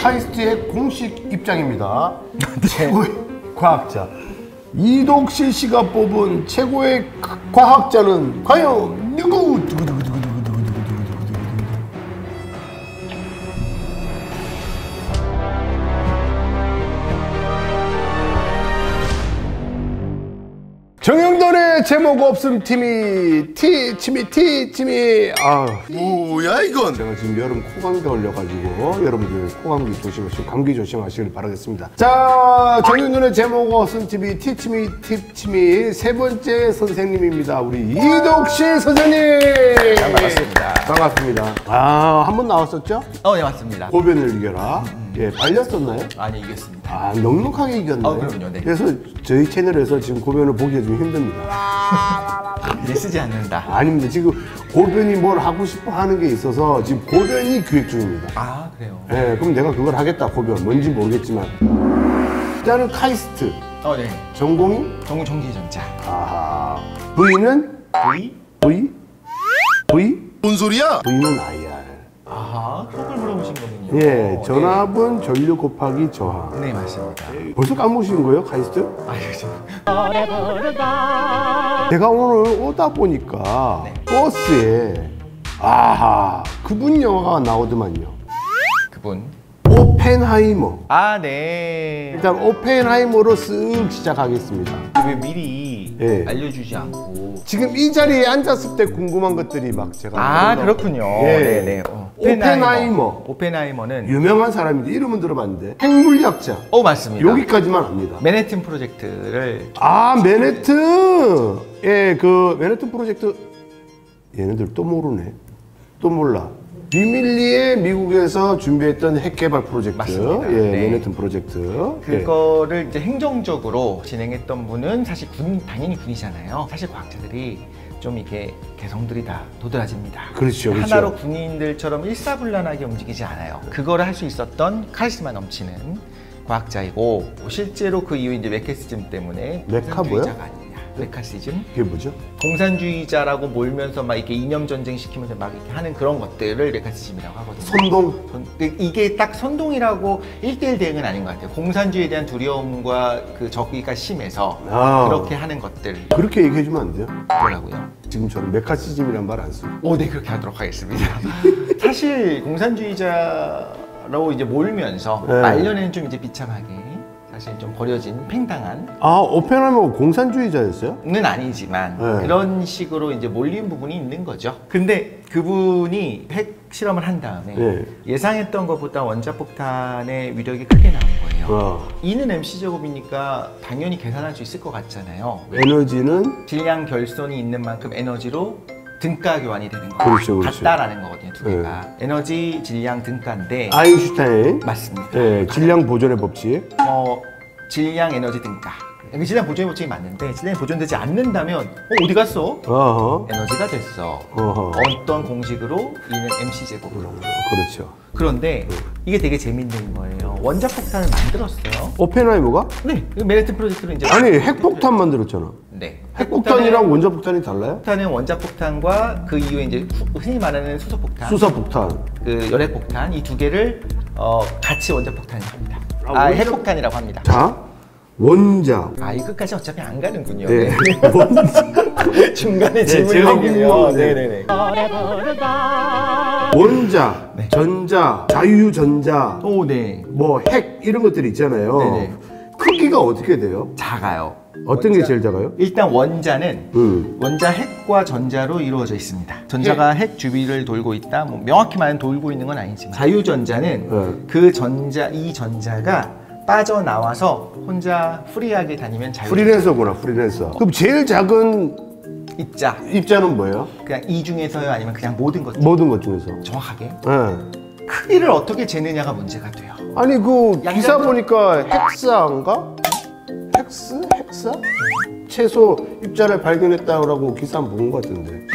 카이스트의 공식 입장입니다. 최고의 과학자 이독실 씨가 뽑은 최고의 과학자는 과연 누구? 정영돈의 제목 없음 팀이 뭐야 이건? 제가 지금 여름 코감기 걸려가지고 여러분들 코감기 조심하시고 감기 조심하시길 바라겠습니다. 자, 정영돈의 제목 없음 팀이 티치미 세 번째 선생님입니다. 우리 이독실 선생님. 반갑습니다. 반갑습니다. 한 번 나왔었죠? 네, 맞습니다. 고변을 이겨라. 예, 발렸었나요? 아니, 이겼습니다. 넉넉하게 이겼나요? 그럼요, 네. 그래서 저희 채널에서 지금 고변을 보기가 좀 힘듭니다. 이제 쓰지 않는다. 아닙니다. 지금 고변이 뭘 하고 싶어 하는 게 있어서 지금 고변이 기획 중입니다. 그래요? 네, 그럼 내가 그걸 하겠다, 고변. 뭔지 모르겠지만. 일단은 카이스트. 네. 전공이? 전공 전기전자. V는? V? 뭔 소리야? V는 IR. 그걸 물어보신 거군요. 예, 전압은 전류 곱하기 저항. 네, 맞습니다. 벌써 까먹으신 거예요, 카이스트? 그렇죠. 제가 오늘 오다 보니까 네. 버스에 그분 영화가 나오더만요. 그분? 오펜하이머. 네. 일단 오펜하이머로 쓱 시작하겠습니다. 왜 미리 알려주지 않고. 지금 이 자리에 앉았을 때 궁금한 것들이 막 제가 그렇군요. 예. 네네. 오펜하이머는 유명한 사람인데 이름은 들어봤는데 핵물리학자. 맞습니다. 여기까지만 압니다. 맨해튼 프로젝트를. 맨해튼. 예, 그 맨해튼 프로젝트. 얘네들 또 모르네. 또 몰라. 비밀리에 미국에서 준비했던 핵 개발 프로젝트. 맞습니다. 맨해튼 프로젝트. 그거를 이제 행정적으로 진행했던 분은 사실 당연히 군이잖아요. 사실 과학자들이 좀 이게 개성들이 다 도드라집니다. 그렇죠. 하나로 군인들처럼 일사불란하게 움직이지 않아요. 그거를 할 수 있었던 카리스마 넘치는 과학자이고, 실제로 그 이후 이제 메카시즘 때문에 공산주의자가 아니냐. 메카시즘? 그게 뭐죠? 공산주의자라고 몰면서 막 이렇게 이념 전쟁 시키면서 막 이렇게 하는 그런 것들을 메카시즘이라고 하거든요. 선동? 이게 딱 선동이라고 1:1 대응은 아닌 것 같아요. 공산주의에 대한 두려움과 그 적의가 심해서 그렇게 하는 것들. 그렇게 얘기해 주면 안 돼요? 뭐라고요? 지금처럼 메카시즘이란 말 안 쓰고. 네, 그렇게 하도록 하겠습니다. 사실 공산주의자로 이제 몰면서 말년에는 좀 이제 비참하게 사실 좀 버려진 팽당한. 오펜하이머가 공산주의자였어요? 는 아니지만 그런 식으로 이제 몰린 부분이 있는 거죠. 근데 그분이 핵 실험을 한 다음에 예상했던 것보다 원자폭탄의 위력이 크게 나온 거예요. E는 mc제곱이니까 당연히 계산할 수 있을 것 같잖아요. 에너지는? 질량 결손이 있는 만큼 에너지로 등가 교환이 되는 거예요. 그렇죠. 같다라는 거거든요, 두 개가. 에너지, 질량, 등가인데. 아인슈타인. 맞습니다. 질량 보존의 법칙. 질량, 에너지, 등가. 질량 보존의 법칙이 맞는데, 질량이 보존되지 않는다면 어디 갔어? 에너지가 됐어. 어떤 공식으로 E는 mc제곱으로. 그렇죠. 그런데 이게 되게 재밌는 거예요. 원자폭탄을 만들었어요. 오펜하이머가? 네. 맨해튼 프로젝트로 이제. 아니, 핵폭탄 만들었잖아. 네. 핵폭탄이랑 원자폭탄이 달라요? 폭탄은 원자폭탄과 그 이후에 이제 흔히 말하는 수소폭탄. 수소폭탄. 그 열핵폭탄, 이 두 개를 같이 원자폭탄이라고 합니다. 핵폭탄이라고 합니다. 자, 원자. 이 끝까지 어차피 안 가는군요. 네. 원자. 중간에 질문이 생기면. 네네네. 원자, 전자, 자유전자, 네. 핵 이런 것들이 있잖아요. 네네. 크기가 어떻게 돼요? 작아요. 어떤 게 제일 작아요? 일단 원자는 원자 핵과 전자로 이루어져 있습니다. 전자가 핵 주위를 돌고 있다. 명확히 말하면 돌고 있는 건 아니지만, 자유전자는 그 전자, 이 전자가 빠져나와서 혼자 프리하게 다니면 프리랜서구나, 프리랜서. 그럼 제일 작은 입자는 뭐예요? 그냥 이 중에서요, 아니면 그냥 모든 것 중에서? 정확하게? 크기를 어떻게 재느냐가 문제가 돼요. 아니, 기사 보니까 헥사인가? 헥사? 채소 입자를 발견했다고 기사 한번 본 것 같은데.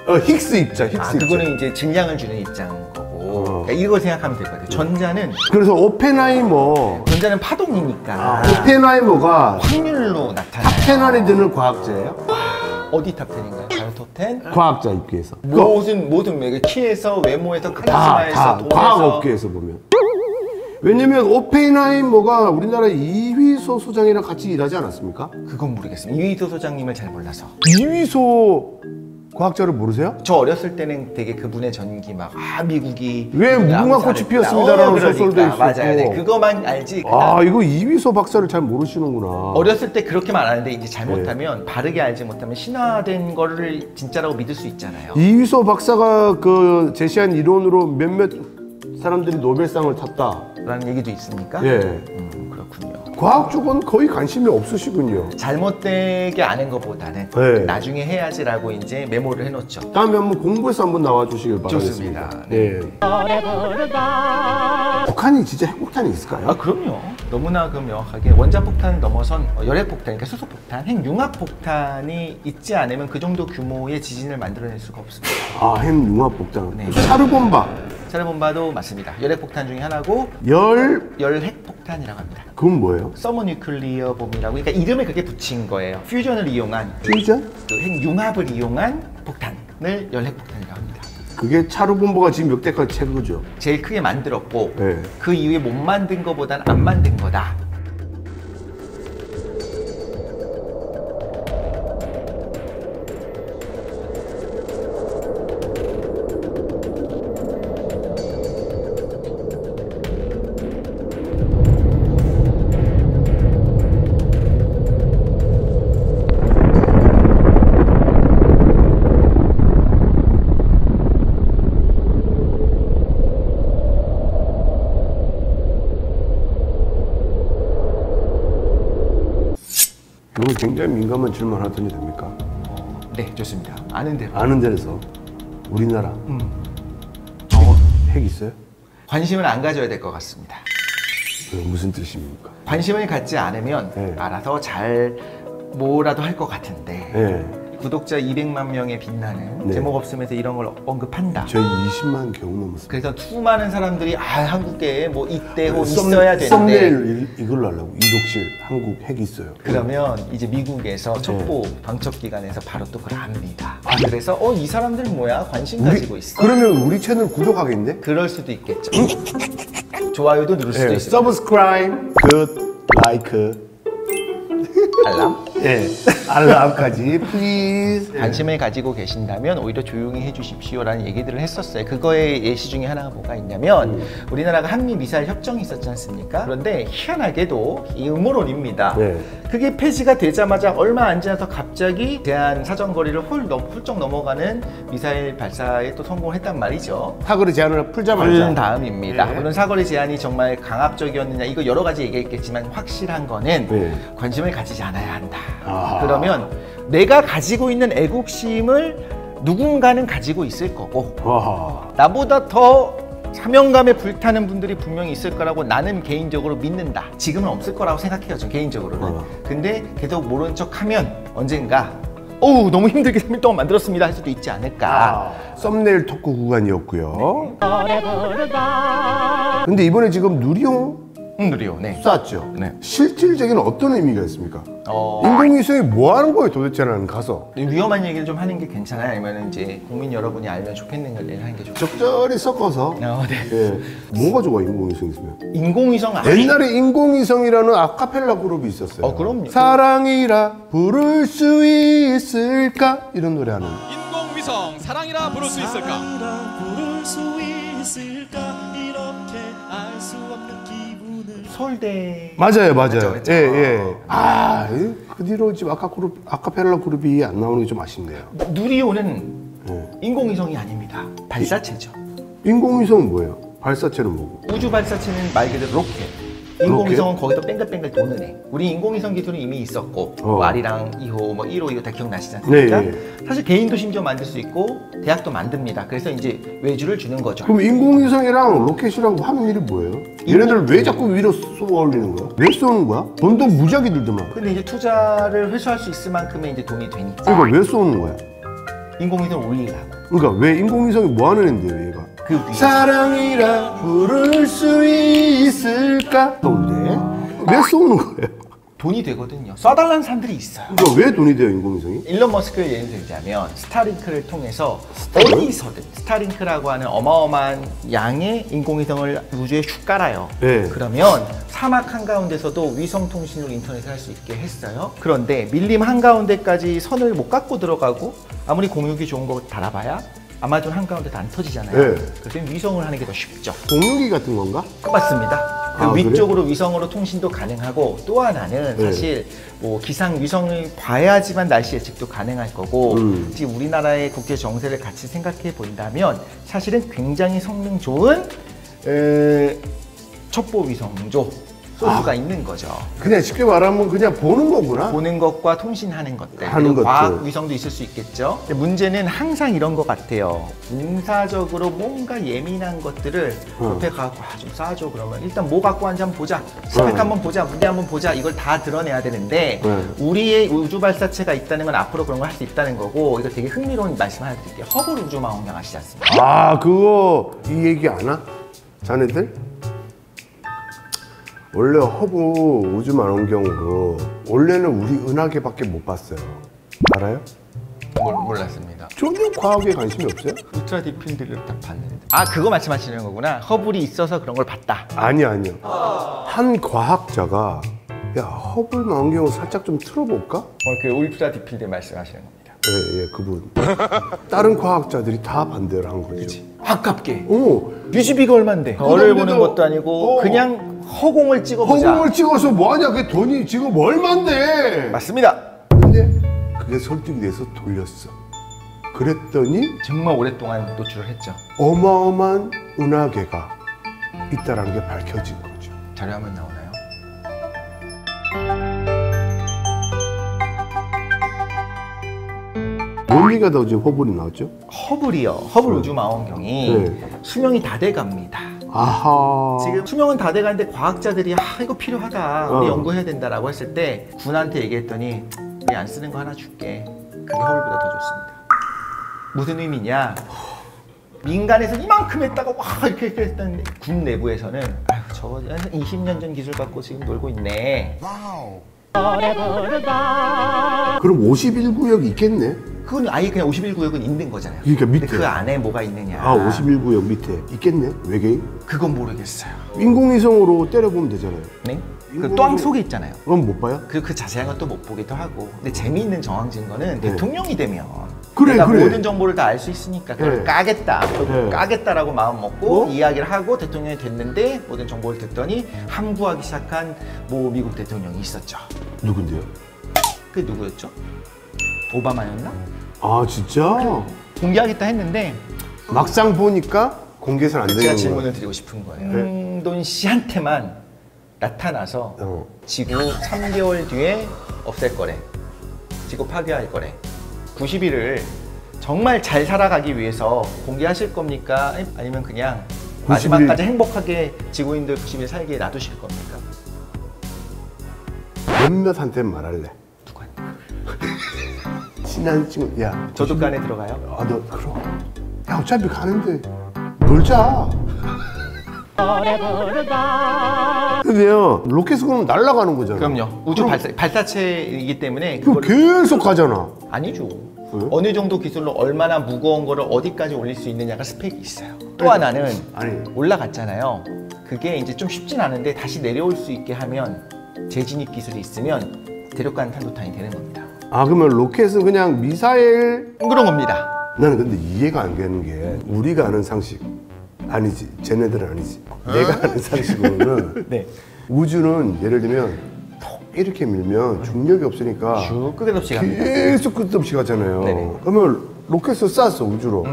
힉스 입자. 그거는 이제 질량을 주는 입자인 거고. 그러니까 이걸 생각하면 될 것 같아요. 전자는. 그래서 오펜하이머. 전자는 파동이니까. 오펜하이머가 확률로 나타나요. 탑10 안에 드는 과학자예요? 어디 탑10인가요? 바로 톱10? 과학자 입기에서. 모든 키에서 외모에서 카리스마에서 돈에서 과학업계에서 보면. 왜냐면 오펜하이머가 우리나라 이휘소 소장이랑 같이 일하지 않았습니까? 그건 모르겠습니다. 이휘소 소장님을 잘 몰라서. 이휘소 과학자를 모르세요? 저 어렸을 때는 되게 그분의 전기 막 미국이 왜 무궁화꽃이 피었습니다라는 소설도 있었고. 맞아요. 네, 그거만 알지. 이거 이휘소 박사를 잘 모르시는구나. 어렸을 때 그렇게만 아는데 이제 잘못하면 바르게 알지 못하면 신화된 거를 진짜라고 믿을 수 있잖아요. 이휘소 박사가 그 제시한 이론으로 몇몇 사람들이 노벨상을 탔다라는 얘기도 있습니까? 예. 그렇군요. 과학 쪽은 거의 관심이 없으시군요. 잘못되게 아는 것보다는 네. 나중에 해야지라고 이제 메모를 해놓죠. 다음에 한번 공부해서 한번 나와 주시길 바라겠습니다. 좋습니다. 네. 북한이 진짜 핵폭탄이 있을까요? 그럼요. 너무나 그 명확하게 원자폭탄을 넘어선 열핵폭탄, 그러니까 수소폭탄, 핵융합폭탄이 있지 않으면 그 정도 규모의 지진을 만들어낼 수가 없습니다. 핵융합폭탄. 네. 차르본바. 차르본바도 맞습니다. 열핵폭탄 중에 하나고 열핵폭탄이라고 합니다. 그건 뭐예요? 서머뉴클리어 봄이라고, 그러니까 이름을 그렇게 붙인 거예요. 퓨전을 이용한 퓨전? 그 핵융합을 이용한 폭탄을 열핵폭탄이라고 합니다. 그게 차르본바가 지금 역대까지 최고죠. 제일 크게 만들었고 네. 그 이후에 못 만든 거보다는 안 만든 거다. 이건 굉장히 민감한 질문 하나 던져도 됩니까? 네, 좋습니다. 아는 대로. 아는 데서 우리나라 핵 있어요? 관심을 안 가져야 될 것 같습니다. 무슨 뜻입니까? 관심을 갖지 않으면 네. 알아서 잘 뭐라도 할 것 같은데 네. 구독자 200만 명에 빛나는 네. 제목 없음에서 이런 걸 언급한다. 저희 20만 겨우 넘었어요. 그래서 수많은 사람들이 한국에 뭐 이때호 있어야 되는데 썸네일 이걸로 하려고. 이독실 한국 핵 있어요. 그러면 이제 미국에서 첩보 방첩기관에서 바로 또 그걸 압니다. 그래서 이 사람들 뭐야? 관심 가지고 있어. 그러면 우리 채널 구독하겠네? 그럴 수도 있겠죠. 좋아요도 누를 수도 네. 있습니다. Subscribe, good, like, 알람? 예, 알람까지 please. 관심을 가지고 계신다면 오히려 조용히 해주십시오라는 얘기들을 했었어요. 그거의 예시 중에 하나가 뭐가 있냐면 우리나라가 한미 미사일 협정이 있었지 않습니까? 그런데 희한하게도 이 음모론입니다. 네. 그게 폐지가 되자마자 얼마 안 지나서 갑자기 제한 사정거리를 훌쩍 넘어가는 미사일 발사에 또 성공을 했단 말이죠. 사거리 제한을 풀자마자. 그런 다음입니다. 네. 물론 사거리 제한이 정말 강압적이었느냐 이거 여러 가지 얘기했겠지만 확실한 거는 네. 관심을 가지지 않아야 한다. 아하. 그러면 내가 가지고 있는 애국심을 누군가는 가지고 있을 거고 와하. 나보다 더 사명감에 불타는 분들이 분명히 있을 거라고 나는 개인적으로 믿는다. 지금은 없을 거라고 생각해요. 저 개인적으로는. 근데 계속 모른 척하면 언젠가 너무 힘들게 3일 동안 만들었습니다 할 수도 있지 않을까. 썸네일 토크 구간이었고요. 근데 이번에 지금 누리호 누리호. 네. 쐈죠. 네. 실질적인 어떤 의미가 있습니까? 인공위성이 뭐 하는 거예요 도대체는 가서? 위험한 얘기를 좀 하는 게 괜찮아요? 아니면 이제 국민 여러분이 알면 좋겠는 걸 하는 게 좋죠? 적절히 섞어서. 네. 예. 뭐가 좋아 인공위성 있으면? 인공위성 옛날에 인공위성이라는 아카펠라 그룹이 있었어요. 그럼요. 사랑이라 부를 수 있을까? 이런 노래 하는. 인공위성 사랑이라 부를 수 있을까? 이렇게 알 수 없는 기분을. 서울대. 맞아요. 그렇죠. 예. 그 뒤로 지금 아카펠라 그룹이 안 나오는 게 좀 아쉽네요. 누리호는 인공위성이 아닙니다. 발사체죠. 인공위성은 뭐예요? 발사체는 뭐고? 우주 발사체는 말 그대로 로켓. 인공위성은 거기서 뺑글뺑글 도는 애. 우리 인공위성 기술은 이미 있었고 뭐 아리랑 2호, 뭐 1호 이거 다 기억나시지 않습니까? 네. 사실 개인도 심지어 만들 수 있고 대학도 만듭니다. 그래서 이제 외주를 주는 거죠. 그럼 인공위성이랑 로켓이랑 하는 일이 뭐예요? 얘네들 왜 자꾸 위로 쏘아 올리는 거야? 왜 쏘는 거야? 돈도 무지하게 들더만. 근데 이제 투자를 회수할 수 있을 만큼의 이제 돈이 되니까 그러니까 왜 쏘는 거야? 인공위성을 올리려고. 그러니까 왜 인공위성이 뭐 하는 애인데요, 얘가? 그 위에 사랑이라 부를 수 있을까? 서울대. 왜 쏘는 거예요? 돈이 되거든요. 써달라는 사람들이 있어요. 그러니까 왜 돈이 돼요, 인공위성이? 일론 머스크를 예를 들자면 스타링크를 통해서 어디서든 스타링크라고 하는 어마어마한 양의 인공위성을 우주에 슉 깔아요. 네. 그러면 사막 한가운데서도 위성통신으로 인터넷을 할 수 있게 했어요. 그런데 밀림 한가운데까지 선을 못 갖고 들어가고 아무리 공유기 좋은 거 달아봐야 아마존 한가운데도 안 터지잖아요. 네. 그래서 위성을 하는 게 더 쉽죠. 공유기 같은 건가? 맞습니다. 그 아, 위쪽으로 위성으로 통신도 가능하고 또 하나는 네. 사실 뭐 기상 위성을 봐야지만 날씨 예측도 가능할 거고 지금 우리나라의 국제 정세를 같이 생각해 본다면 사실은 굉장히 성능 좋은 첩보 위성조 쏠 수가 있는 거죠. 그냥 쉽게 말하면 그냥 보는 거구나. 보는 것과 통신하는 것들, 하는 그리고 과학 것들. 위성도 있을 수 있겠죠. 근데 문제는 항상 이런 것 같아요. 군사적으로 뭔가 예민한 것들을 옆에 가고 좀 쏴줘 그러면 일단 뭐 갖고 왔는지 한번 보자. 스펙 한번 보자, 무대 한번 보자. 이걸 다 드러내야 되는데 우리의 우주 발사체가 있다는 건 앞으로 그런 걸 할 수 있다는 거고 이거 되게 흥미로운 말씀 하나 드릴게요. 허블 우주망원경 아시지 않습니까? 아, 그거 이 얘기 아나? 자네들? 원래 허브 우주망원경으로 원래는 우리 은하계밖에 못 봤어요. 알아요? 몰랐습니다. 전혀 과학에 관심이 없어요? 울트라 딥필드를 딱 봤는데 아 그거 말씀하시는 거구나. 허블이 있어서 그런 걸 봤다. 아니요. 한 과학자가 야, 허블 망원경을 살짝 좀 틀어볼까? 그 울트라 딥필드 말씀하시는 겁니다. 예, 그분. 다른 과학자들이 다 반대를 한 거죠. 아깝게. 오, 뮤직비가 얼만데? 별을 보는 것도 아니고 어. 그냥 허공을 찍어보자. 허공을 찍어서 뭐하냐? 그 돈이 지금 얼만데? 맞습니다. 근데 그게 설득이 돼서 돌렸어. 그랬더니 정말 오랫동안 노출을 했죠. 어마어마한 은하계가 있다는 게 밝혀진 거죠. 자료 한번 나오나요? 뭔리가 더 지금 허블이 나왔죠? 허블이요. 허블 우주망원경이 네. 수명이 다 돼갑니다. 아하. 지금 수명은 다 돼가는데 과학자들이 이거 필요하다. 우리 어. 연구해야 된다라고 했을 때 군한테 얘기했더니 우리 안 쓰는 거 하나 줄게. 그게 허블보다 더 좋습니다. 무슨 의미냐? 민간에서 이만큼 했다가 와 이렇게 했다는데 군 내부에서는 아유 저거 20년 전 기술 갖고 지금 놀고 있네. 그럼 51구역이 있겠네? 그건 아예 그냥 51구역은 있는 거잖아요. 그러니까 밑에. 근데 그 안에 뭐가 있느냐? 아, 51구역 밑에 있겠네? 외계인? 그건 모르겠어요. 인공위성으로 때려보면 되잖아요. 네? 그 또한 속에 있잖아요. 그럼 못 봐요? 그 자세한 건 또 못 보기도 하고. 근데 재미있는 정황 증거는 대통령이 되면 그래, 내가 그래. 모든 정보를 다 알 수 있으니까 그걸 네. 까겠다. 네. 까겠다라고 마음 먹고 어? 이야기를 하고 대통령이 됐는데 모든 정보를 듣더니 함구하기 시작한 모 미국 대통령이 있었죠. 누군데요? 그게 누구였죠? 오바마였나? 아, 진짜? 공개하겠다 했는데 막상 보니까 공개선 안 되는 제가 거야. 질문을 드리고 싶은 거예요. 홍돈 씨한테만 나타나서 어. 지구 3개월 뒤에 없앨 거래. 지구 파괴할 거래. 90일을 정말 잘 살아가기 위해서 공개하실 겁니까? 아니면 그냥 90일. 마지막까지 행복하게 지구인들 90일 살게 놔두실 겁니까? 몇몇한테 말할래. 누구한테? 친한 친구, 야. 저도간에 들어가요? 아, 너, 그럼. 야, 어차피 가는데 놀자. 근데요, 로켓은 그럼 날아가는 거잖아. 그럼요. 우주 발사체이기 때문에 그럼 계속 가잖아. 아니죠. 왜요? 어느 정도 기술로 얼마나 무거운 거를 어디까지 올릴 수 있느냐가 스펙이 있어요. 또 하나는 아니. 올라갔잖아요. 그게 이제 좀 쉽진 않은데 다시 내려올 수 있게 하면 재진입 기술이 있으면 대륙간 탄도탄이 되는 겁니다. 아, 그러면 로켓은 그냥 미사일? 그런 겁니다. 나는 근데 이해가 안 되는 게 우리가 아는 상식 아니지, 쟤네들은 아니지. 내가 아는 상식으로는 네. 우주는 예를 들면 톡 이렇게 밀면 중력이 없으니까 쭉 끝없이 갑니다. 계속 끝없이 가잖아요. 네네. 그러면 로켓을 쐈어, 우주로.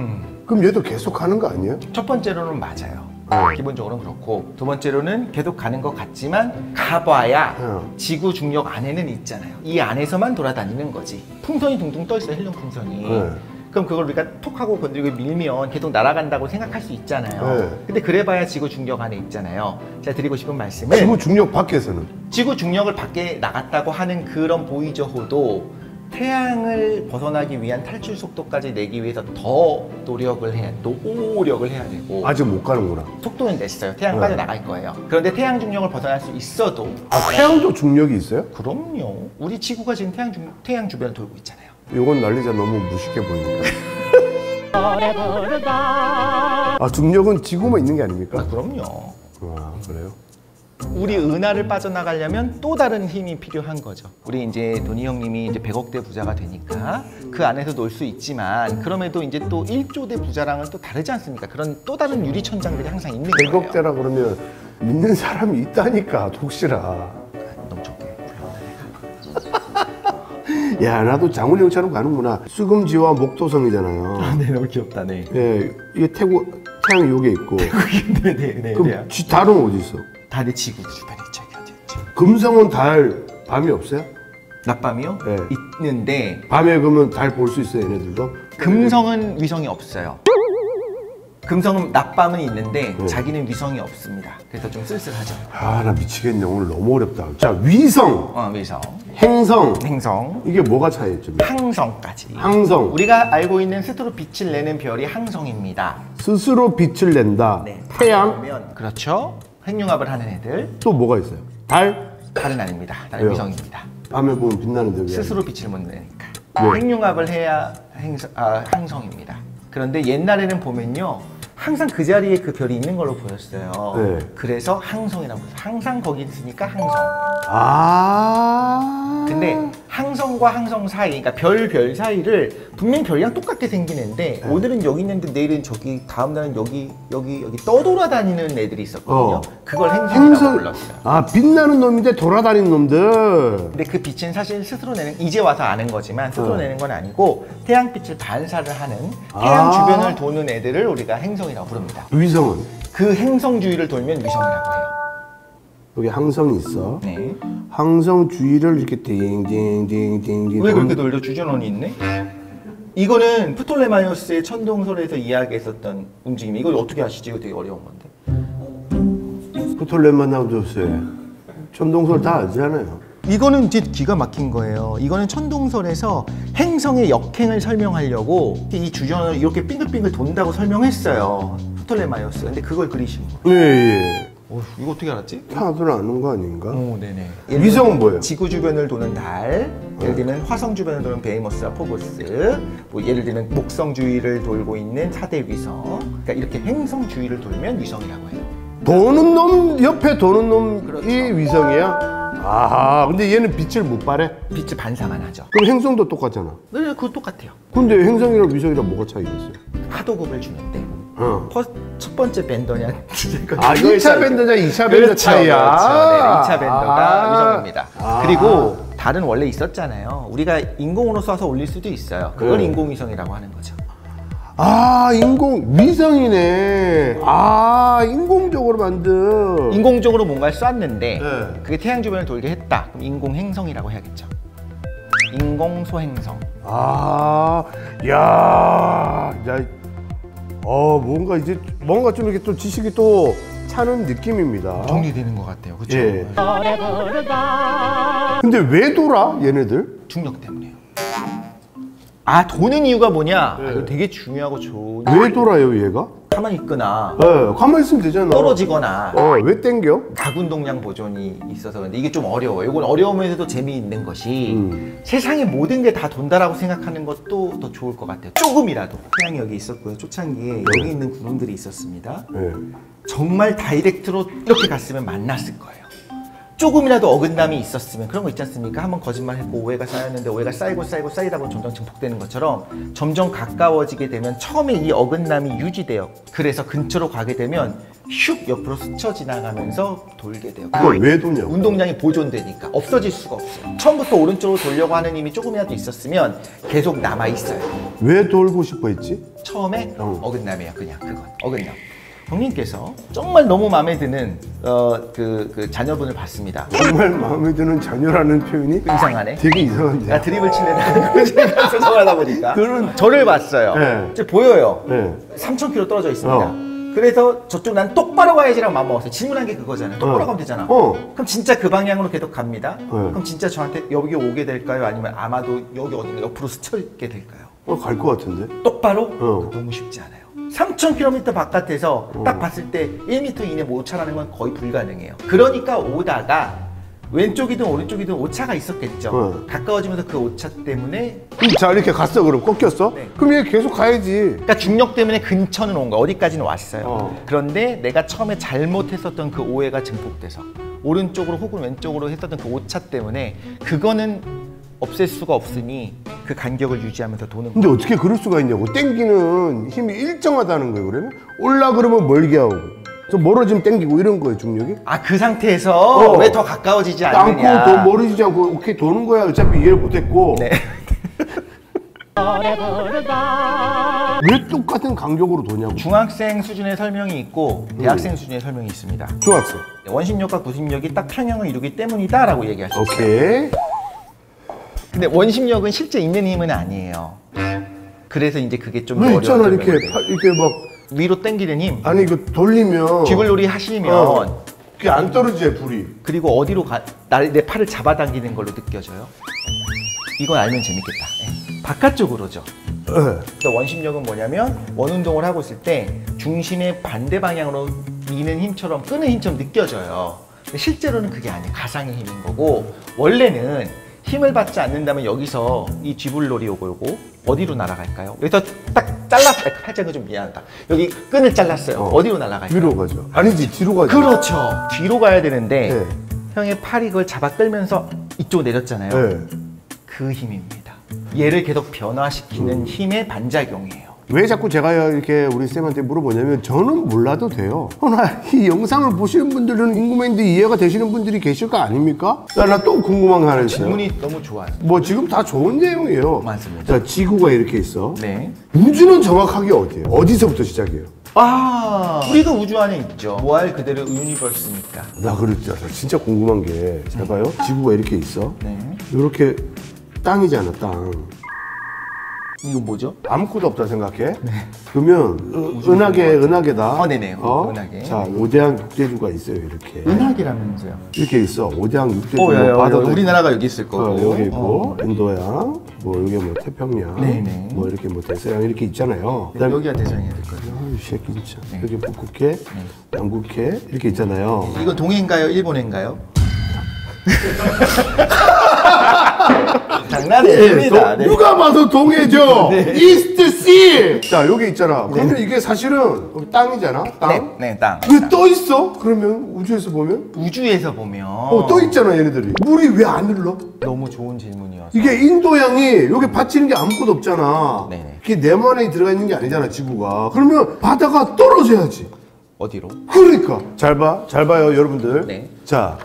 그럼 얘도 계속 가는 거 아니에요? 첫 번째로는 맞아요. 기본적으로는 그렇고 두 번째로는 계속 가는 것 같지만 가봐야 지구 중력 안에는 있잖아요. 이 안에서만 돌아다니는 거지. 풍선이 둥둥 떠 있어요. 헬륨 풍선이. 네. 그럼 그걸 우리가 톡 하고 건드리고 밀면 계속 날아간다고 생각할 수 있잖아요. 네. 근데 그래봐야 지구 중력 안에 있잖아요. 제가 드리고 싶은 말씀은 지구 중력 밖에서는. 지구 중력을 밖에 나갔다고 하는 그런 보이저호도 태양을 벗어나기 위한 탈출 속도까지 내기 위해서 더 노력을 해야 되고 아직 못 가는구나. 속도는 냈어요. 태양 빠져나갈 거예요. 그런데 태양 중력을 벗어날 수 있어도 태양도 중력이 있어요? 그럼요. 우리 지구가 지금 태양 주변을 돌고 있잖아요. 이건 난리자 너무 무식해 보이니까. 중력은 지구만 있는 게 아닙니까? 그럼요. 그래요? 우리 은하를 빠져나가려면 또 다른 힘이 필요한 거죠. 우리 이제 도니 형님이 이제 100억대 부자가 되니까 그 안에서 놀 수 있지만 그럼에도 이제 또 1조대 부자랑은 또 다르지 않습니까? 그런 또 다른 유리천장들이 항상 있는 거예요. 100억대라 그러면 믿는 사람이 있다니까, 독실아. 너무 좋게 야, 나도 장훈영처럼 가는구나. 수금지와 목도성이잖아요. 네, 너무 귀엽다. 네. 예, 이게 태양이 여기 있고. 네. 그럼 달은 어디 있어? 달이 지구 주변에 있죠. 금성은 밤이 없어요? 낮밤이요? 네. 있는데 밤에 그러면 달 볼 수 있어요, 얘네들도? 금성은 위성이 없어요. 금성은 낮밤은 있는데 네. 자기는 위성이 없습니다. 그래서 좀 쓸쓸하죠. 나 미치겠네. 오늘 너무 어렵다. 자, 위성, 위성, 행성. 이게 뭐가 차이죠? 항성까지. 항성. 우리가 알고 있는 스스로 빛을 내는 별이 항성입니다. 스스로 빛을 낸다. 네. 태양. 그렇죠. 핵융합을 하는 애들. 또 뭐가 있어요? 달. 달은 아닙니다. 달은 왜요? 위성입니다. 밤에 보면 빛나는데 왜? 스스로 빛을 못 내니까. 네. 핵융합을 해야 항성입니다. 그런데 옛날에는 보면요. 항상 그 자리에 그 별이 있는 걸로 보였어요. 네. 그래서 항성이라고 해서 항상 거기 있으니까 항성. 근데 항성과 항성 사이, 그러니까 별 사이를 분명 별이랑 똑같게 생긴 애인데 오늘은 여기 있는데 내일은 저기, 다음 날은 여기 떠돌아다니는 애들이 있었거든요. 그걸 행성이라고 불렀어요. 빛나는 놈인데 돌아다니는 놈들. 근데 그 빛은 사실 스스로 내는, 이제 와서 아는 거지만 스스로 내는 건 아니고 태양빛을 반사를 하는 태양 주변을 도는 애들을 우리가 행성이라고 부릅니다. 위성은? 그 행성 주위를 돌면 위성이라고 해요. 여기 항성이 있어. 네. 항성 주위를 이렇게 띵띵띵띵띵. 왜 그렇게 돌려? 주전원이 있네? 이거는 프톨레마이오스의 천동설에서 이야기했었던 움직임. 이걸 어떻게 아시지? 이거 되게 어려운 건데. 프톨레마이오스에 천동설 다 알잖아요. 이거는 이제 기가 막힌 거예요. 이거는 천동설에서 행성의 역행을 설명하려고 이 주전을 이렇게 빙글빙글 돈다고 설명했어요. 프톨레마이오스. 근데 그걸 그리신 거예요. 예. 이거 어떻게 알았지? 다들 아는 거 아닌가? 네네. 위성은 뭐예요? 지구 주변을 도는 달, 예를 들면 화성 주변을 도는 베이모스와 포보스, 뭐 예를 들면 목성 주위를 돌고 있는 4대 위성. 그러니까 이렇게 행성 주위를 돌면 위성이라고 해요. 도는 놈 옆에 도는 놈이 그렇죠. 위성이야? 근데 얘는 빛을 못 발해? 빛을 반사만 하죠. 그럼 행성도 똑같잖아. 네, 그거 똑같아요. 근데 행성이랑 위성이랑 뭐가 차이가 있어요? 하도급을 주는데 첫 번째 밴더냐 2차 밴더냐 2차 밴더 그렇죠, 차이야. 그렇죠. 네, 2차 밴더가 위성입니다. 그리고 달은 원래 있었잖아요. 우리가 인공으로 쏴서 올릴 수도 있어요. 그걸 네. 인공위성이라고 하는 거죠. 위성이네. 인공적으로 만든. 인공적으로 뭔가를 쐈는데 네. 그게 태양 주변을 돌게 했다. 그럼 인공행성이라고 해야겠죠. 인공소행성. 뭔가 좀 이렇게 또 지식이 또 차는 느낌입니다. 정리되는 것 같아요. 그렇죠? 예. 근데 왜 돌아 얘네들? 중력 때문에요. 도는 이유가 뭐냐? 이거 되게 중요하고 좋은. 왜 돌아요 얘가? 가만히 있거나 가만히 있으면 되잖아. 떨어지거나 왜 땡겨? 가군동량 보존이 있어서 그런데 이게 좀 어려워요. 이건 어려우면서도 재미있는 것이 세상의 모든 게 다 돈다라고 생각하는 것도 더 좋을 것 같아요. 조금이라도. 태양이 여기 있었고요. 초창기에 여기 있는 구름들이 있었습니다. 정말 다이렉트로 이렇게 갔으면 만났을 거예요. 조금이라도 어긋남이 있었으면, 그런 거 있지 않습니까? 한번 거짓말했고 오해가 쌓였는데 오해가 쌓이다 보면 점점 증폭되는 것처럼 점점 가까워지게 되면 처음에 이 어긋남이 유지돼요. 그래서 근처로 가게 되면 슉 옆으로 스쳐 지나가면서 돌게 돼요. 그걸 왜 도냐고? 운동량이 보존되니까 없어질 수가 없어요. 처음부터 오른쪽으로 돌려고 하는 힘이 조금이라도 있었으면 계속 남아있어요. 왜 돌고 싶어 했지? 처음에 어긋남이에요. 그냥 그건 어긋남. 형님께서 정말 너무 마음에 드는 그 자녀분을 봤습니다. 정말 마음에 드는 자녀라는 표현이 이상하네. 되게 이상한데. 내가 드립을 치려다가 제가 생각하다 보니까 저를 봤어요. 네. 이제 보여요. 네. 3,000km 떨어져 있습니다. 그래서 저쪽 난 똑바로 가야지라고 마음먹었어요. 질문한 게 그거잖아요. 똑바로 가면 되잖아. 그럼 진짜 그 방향으로 계속 갑니다. 그럼 진짜 저한테 여기 오게 될까요? 아니면 아마도 여기 어딘가 옆으로 스쳐 있게 될까요? 갈 것 같은데? 똑바로? 너무 쉽지 않아요. 3,000km 바깥에서 딱 봤을 때 1m 이내 못 오차라는 건 거의 불가능해요. 그러니까 오다가 왼쪽이든 오른쪽이든 오차가 있었겠죠. 가까워지면서 그 오차 때문에 자, 이렇게 갔어. 그럼 꺾였어? 네. 그럼 얘 계속 가야지. 그러니까 중력 때문에 근처는 온 거야. 어디까지는 왔어요. 그런데 내가 처음에 잘못했었던 그 오해가 증폭돼서 오른쪽으로 혹은 왼쪽으로 했었던 그 오차 때문에 그거는 없앨 수가 없으니 그 간격을 유지하면서 도는 근데 어떻게 그럴 수가 있냐고. 땡기는 힘이 일정하다는 거예요. 그러면 올라 그러면 멀게 하고 좀 멀어지면 땡기고 이런 거예요, 중력이. 아, 그 상태에서 왜 더 가까워지지 않느냐. 않고 더 멀어지지 않고 오케이 도는 거야. 어차피 이해를 못했고. 네. 왜 똑같은 간격으로 도냐고. 중학생 수준의 설명이 있고 대학생 수준의 설명이 있습니다. 중학생. 원심력과 구심력이 딱 평형을 이루기 때문이다라고 얘기할 수 있어요. 오케이. 근데 원심력은 실제 있는 힘은 아니에요. 그래서 이제 그게 좀 왜 있잖아 어려워져요. 이렇게 이렇게 막 위로 당기는 힘. 아니 이거 돌리면 쥐불놀이 하시면 그게 안 떨어져 불이. 그리고 어디로 내 팔을 잡아당기는 걸로 느껴져요. 이건 알면 재밌겠다. 네. 바깥쪽으로죠. 네. 그러니까 원심력은 뭐냐면 원운동을 하고 있을 때 중심의 반대 방향으로 미는 힘처럼 끄는 힘처럼 느껴져요. 근데 실제로는 그게 아니에요. 가상의 힘인 거고 원래는 힘을 받지 않는다면 여기서 이 쥐불놀이 요거 어디로 날아갈까요? 여기서 딱 잘랐어요. 살짝은 좀 미안하다. 여기 끈을 잘랐어요. 어디로 날아갈까요? 위로 가죠. 아니지 뒤로 가죠. 그렇죠. 뒤로 가야 되는데 네. 형의 팔이 그걸 잡아 끌면서 이쪽으로 내렸잖아요. 네. 그 힘입니다. 얘를 계속 변화시키는 힘의 반작용이에요. 왜 자꾸 제가 이렇게 우리 쌤한테 물어보냐면 저는 몰라도 돼요. 그러나 이 영상을 보시는 분들은 궁금했는데 이해가 되시는 분들이 계실 거 아닙니까? 나 또 궁금한 거 하나 있어요. 질문이 너무 좋아요. 뭐 지금 다 좋은 내용이에요. 맞습니다. 자, 지구가 이렇게 있어. 네. 우주는 정확하게 어디예요? 어디서부터 시작이에요? 우리가 우주 안에 있죠. 뭐할 그대로 유니버스니까. 나 그랬잖아. 진짜 궁금한 게 잘 봐요. 지구가 이렇게 있어. 네. 이렇게 땅이잖아, 땅. 이거 뭐죠? 아무것도 없다 생각해. 그러면 은하계다. 네네. 은하계. 자, 5대양 국제주가 있어요, 이렇게. 은하계라면서요. 이렇게 있어. 5대양 육대주. 우리나라가 여기 있을 거고. 여기 있고, 인도양, 뭐 여기 뭐 태평양, 네네. 뭐 이렇게 뭐 대서양 이렇게 있잖아요. 네, 여기가 대서양이 될 거예요. 이 새끼 진짜. 여기 북극해, 남극해 이렇게 있잖아요. 이거 동해인가요? 일본해인가요? 장난입니다. 네. 누가 봐도 동해죠. 이스트 씨. 자, 여기 있잖아. 그러면 이게 사실은 여기 땅이잖아. 땅. 네, 땅. 왜 떠 있어? 그러면 우주에서 보면 우주에서 보면 떠 있잖아, 얘네들이. 물이 왜 안 흘러? 너무 좋은 질문이어서. 이게 인도양이 여기 받치는 게 아무것도 없잖아. 네네. 그게 네모안에 들어가 있는 게 아니잖아, 지구가. 그러면 바다가 떨어져야지. 어디로? 그러니까 잘 봐요, 여러분들. 네. 자,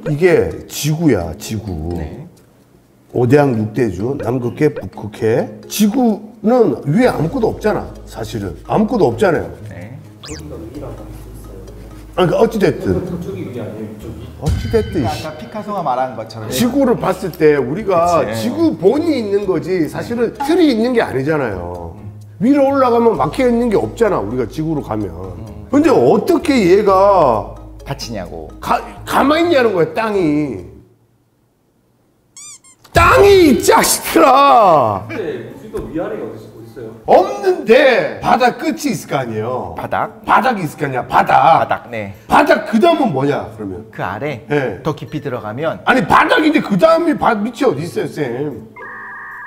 이게 지구야, 지구. 네. 5대양 6대주, 남극해, 북극해. 지구는 위에 아무것도 없잖아, 사실은. 아무것도 없잖아요. 네. 그러니까 어찌됐든. 어찌됐든. 아까 피카소가 말한 것처럼 지구를 봤을 때 우리가 그치. 지구 본이 있는 거지 사실은 틀이 있는 게 아니잖아요. 위로 올라가면 막혀 있는 게 없잖아, 우리가 지구로 가면. 근데 어떻게 얘가 받치냐고. 가만히 있냐는 거야, 땅이. 땅이 이 자식들아. 근데 우주도 위아래가 어디 있어요? 없는데 바다 끝이 있을 거 아니에요. 바닥? 바닥이 있을 거 아니야, 바닥. 바닥. 네. 바닥 그 다음은 뭐냐, 그러면? 그 아래 네. 더 깊이 들어가면 아니, 바닥인데 그 다음이 밑이 어디 있어요, 쌤?